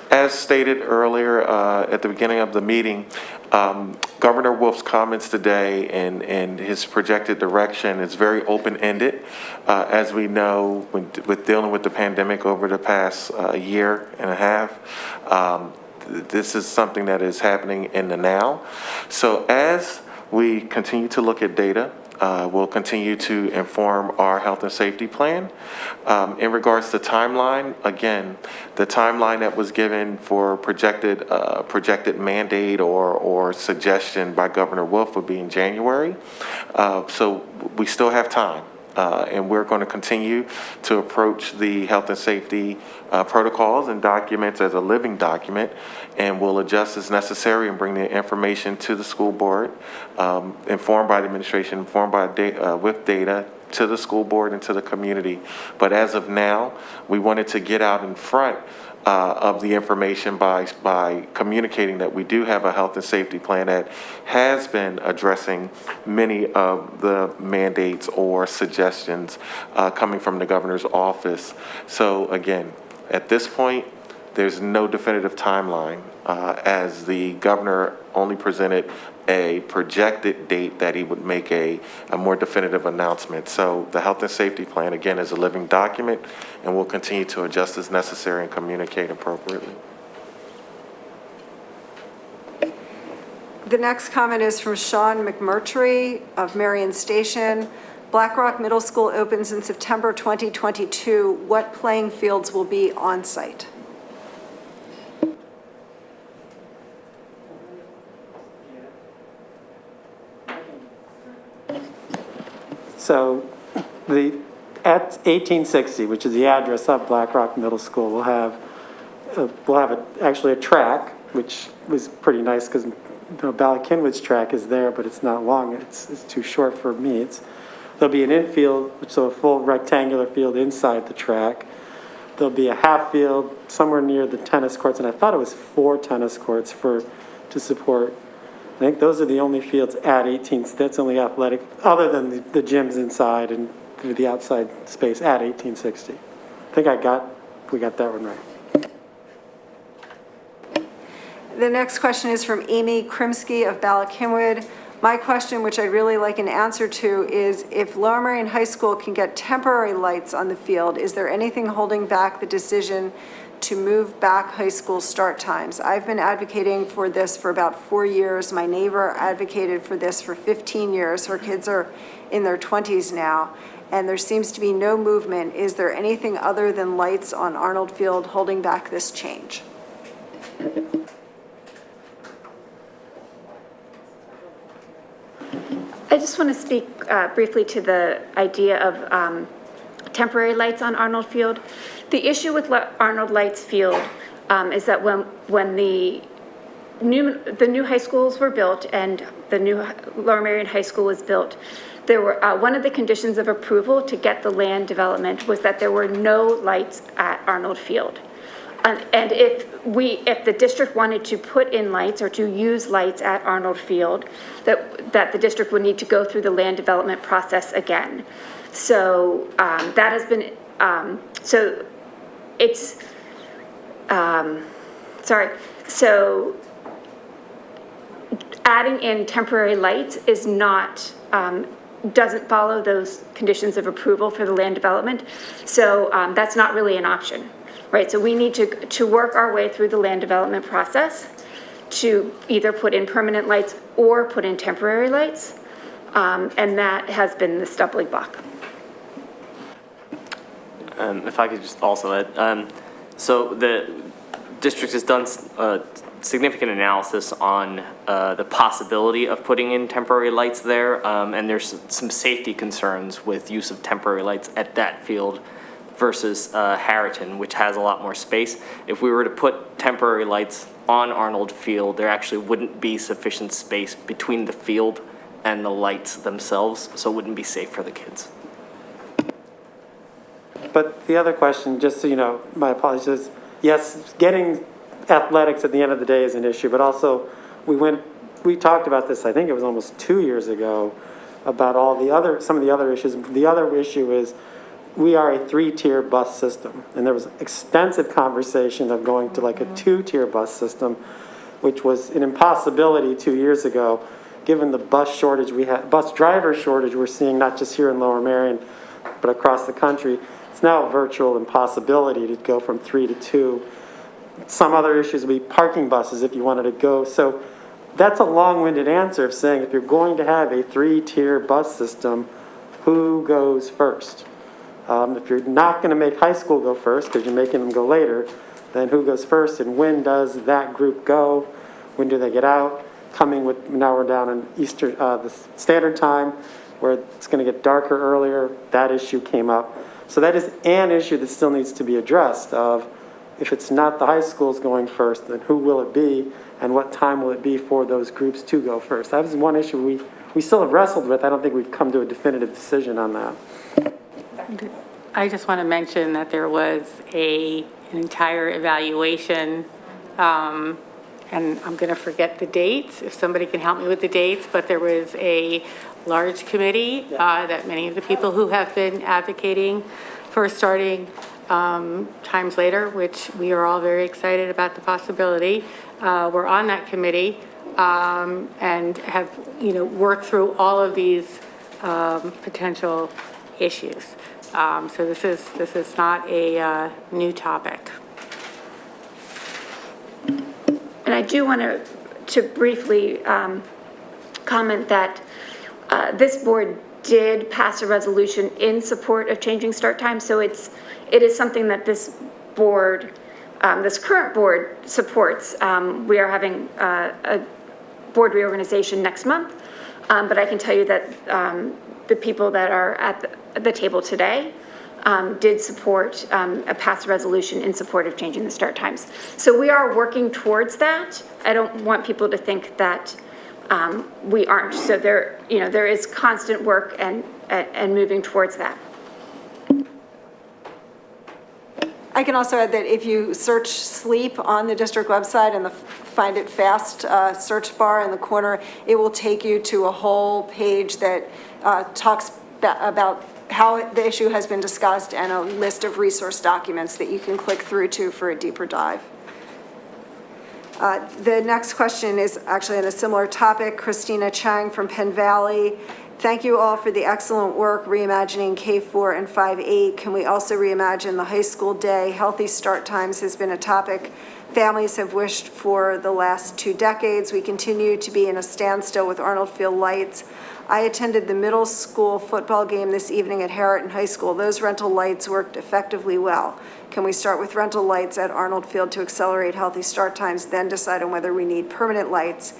As stated earlier at the beginning of the meeting, Governor Wolf's comments today and his projected direction is very open-ended. As we know, with dealing with the pandemic over the past year and a half, this is something that is happening in the now. So as we continue to look at data, we'll continue to inform our health and safety plan. In regards to timeline, again, the timeline that was given for projected mandate or suggestion by Governor Wolf would be in January. So we still have time. And we're going to continue to approach the health and safety protocols and documents as a living document, and we'll adjust as necessary and bring the information to the school board, informed by the administration, informed by with data, to the school board and to the community. But as of now, we wanted to get out in front of the information by communicating that we do have a health and safety plan that has been addressing many of the mandates or suggestions coming from the governor's office. So again, at this point, there's no definitive timeline as the governor only presented a projected date that he would make a more definitive announcement. So the health and safety plan, again, is a living document, and we'll continue to adjust as necessary and communicate appropriately. The next comment is from Sean McMurtry of Marion Station. Black Rock Middle School opens in September 2022. What playing fields will be on site? So at 1860, which is the address of Black Rock Middle School, we'll have actually a track, which was pretty nice because Ballackinwood's track is there, but it's not long. It's too short for me. There'll be an infield, so a full rectangular field inside the track. There'll be a half field somewhere near the tennis courts, and I thought it was 4 tennis courts to support. I think those are the only fields at 18. That's only athletic, other than the gyms inside and the outside space at 1860. I think we got that one right. The next question is from Amy Krimsky of Ballackinwood. My question, which I'd really like an answer to, is if Lower Merion High School can get temporary lights on the field, is there anything holding back the decision to move back high school start times? I've been advocating for this for about 4 years. My neighbor advocated for this for 15 years. Her kids are in their 20s now, and there seems to be no movement. Is there anything other than lights on Arnold Field holding back this change? I just want to speak briefly to the idea of temporary lights on Arnold Field. The issue with Arnold Lights Field is that when the new high schools were built and the new Lower Merion High School was built, there were one of the conditions of approval to get the land development was that there were no lights at Arnold Field. And if the district wanted to put in lights or to use lights at Arnold Field, that the district would need to go through the land development process again. So that has been, so it's, so adding in temporary lights is not, doesn't follow those conditions of approval for the land development. So that's not really an option, right? So we need to work our way through the land development process to either put in permanent lights or put in temporary lights. And that has been the stumbling block. If I could just also add, so the district has done a significant analysis on the possibility of putting in temporary lights there, and there's some safety concerns with use of temporary lights at that field versus Harriton, which has a lot more space. If we were to put temporary lights on Arnold Field, there actually wouldn't be sufficient space between the field and the lights themselves, so it wouldn't be safe for the kids. But the other question, just so you know, my apologies, is yes, getting athletics at the end of the day is an issue, but also we talked about this, I think it was almost 2 years ago, about some of the other issues. The other issue is we are a 3-tier bus system, and there was extensive conversation of going to like a 2-tier bus system, which was an impossibility 2 years ago, given the bus shortage bus driver shortage we're seeing not just here in Lower Merion, but across the country. It's now a virtual impossibility to go from 3 to 2. Some other issues would be parking buses if you wanted to go. So that's a long-winded answer of saying if you're going to have a 3-tier bus system, who goes first? If you're not going to make high school go first because you're making them go later, then who goes first and when does that group go? When do they get out? Now we're down in the standard time. where it's going to get darker earlier. That issue came up. So that is an issue that still needs to be addressed of if it's not the high schools going first, then who will it be and what time will it be for those groups to go first? That was one issue we still have wrestled with. I don't think we've come to a definitive decision on that. I just want to mention that there was an entire evaluation, and I'm going to forget the dates, if somebody can help me with the dates, but there was a large committee that many of the people who have been advocating for starting times later, which we are all very excited about the possibility. We're on that committee and have, worked through all of these potential issues. So this is not a new topic. And I do want to briefly comment that this board did pass a resolution in support of changing start times. So it is something that this board, this current board supports. We are having a board reorganization next month, but I can tell you that the people that are at the table today did support a past resolution in support of changing the start times. So we are working towards that. I don't want people to think that we aren't. So there is constant work and moving towards that. I can also add that if you search sleep on the district website and the Find It Fast search bar in the corner, it will take you to a whole page that talks about how the issue has been discussed and a list of resource documents that you can click through to for a deeper dive. The next question is actually on a similar topic. Christina Chang from Penn Valley. Thank you all for the excellent work reimagining K-4 and 5-8. Can we also reimagine the high school day? Healthy start times has been a topic families have wished for the last 2 decades. We continue to be in a standstill with Arnold Field lights. I attended the middle school football game this evening at Harriton High School. Those rental lights worked effectively well. Can we start with rental lights at Arnold Field to accelerate healthy start times, then decide on whether we need permanent lights?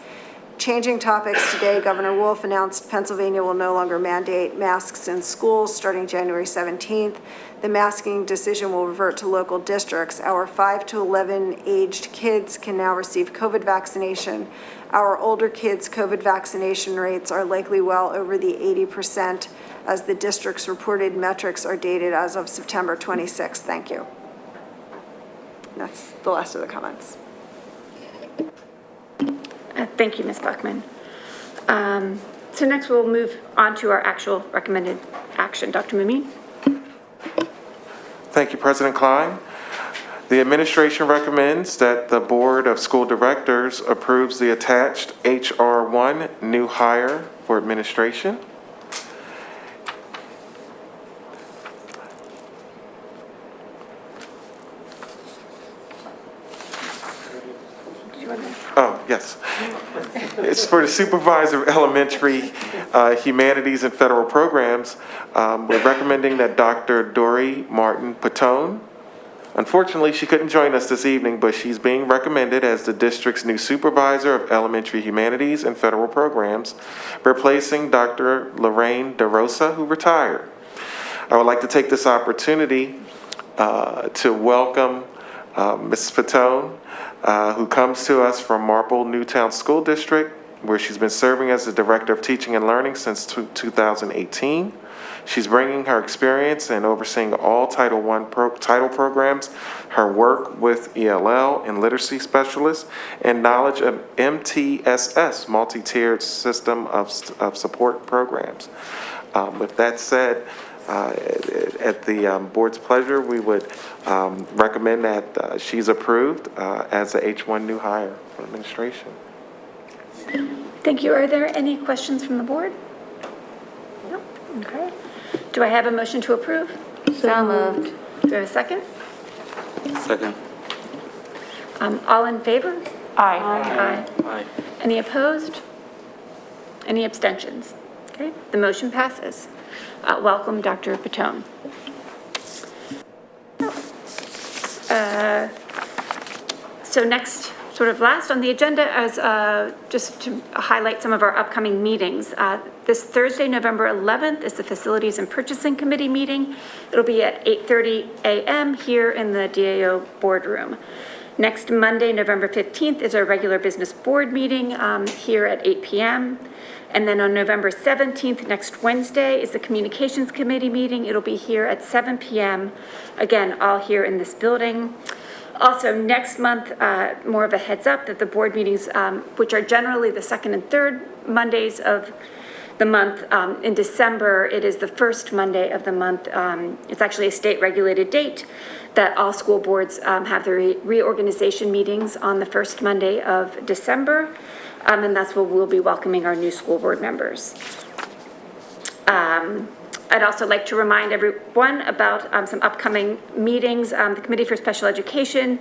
Changing topics today, Governor Wolf announced Pennsylvania will no longer mandate masks in schools starting January 17th. The masking decision will revert to local districts. Our 5 to 11 aged kids can now receive COVID vaccination. Our older kids' COVID vaccination rates are likely well over the 80% as the district's reported metrics are dated as of September 26th. Thank you. That's the last of the comments. Thank you, Ms. Buckman. So next we'll move on to our actual recommended action. Dr. Mumine. Thank you, President Klein. The administration recommends that the Board of School Directors approves the attached HR1 new hire for administration. Oh, yes. It's for the Supervisor of Elementary Humanities and Federal Programs. We're recommending that Dr. Dory Martin Patone. Unfortunately, she couldn't join us this evening, but she's being recommended as the district's new Supervisor of Elementary Humanities and Federal Programs, replacing Dr. Lorraine DeRosa, who retired. I would like to take this opportunity to welcome Ms. Patone, who comes to us from Marple Newtown School District, where she's been serving as the Director of Teaching and Learning since 2018. She's bringing her experience in overseeing all Title I title programs, her work with ELL and literacy specialists, and knowledge of MTSS, multi-tiered system of support programs. With that said, at the board's pleasure, we would recommend that she's approved as a H1 new hire for administration. Thank you. Are there any questions from the board? No? Okay. Do I have a motion to approve? So moved. Do I have a second? Second. All in favor? Aye. Aye. Aye. Any opposed? Any abstentions? Okay, the motion passes. Welcome, Dr. Patone. So next sort of last on the agenda as just to highlight some of our upcoming meetings. This Thursday, November 11th, is the Facilities and Purchasing Committee meeting. It'll be at 8:30 a.m. here in the DAO boardroom. Next Monday, November 15th, is our regular business board meeting here at 8 p.m. And then on November 17th, next Wednesday, is the Communications Committee meeting. It'll be here at 7 p.m. Again, all here in this building. Also, next month, more of a heads up that the board meetings, which are generally the second and third Mondays of the month, in December, it is the first Monday of the month. It's actually a state-regulated date that all school boards have their reorganization meetings on the first Monday of December, and that's where we'll be welcoming our new school board members. I'd also like to remind everyone about some upcoming meetings. The Committee for Special Education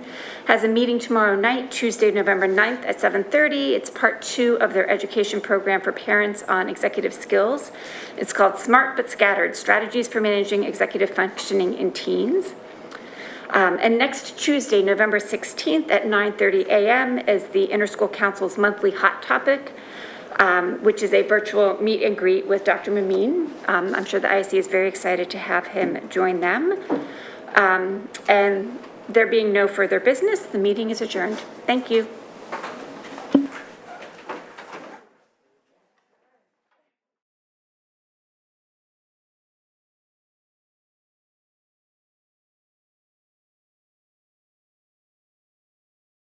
has a meeting tomorrow night, Tuesday, November 9th at 7:30. It's part 2 of their education program for parents on executive skills. It's called Smart But Scattered, Strategies for Managing Executive Functioning in Teens. And next Tuesday, November 16th at 9:30 a.m. is the Interschool Council's monthly hot topic, which is a virtual meet and greet with Dr. Mameen. I'm sure the ISC is very excited to have him join them. And there being no further business, the meeting is adjourned. Thank you.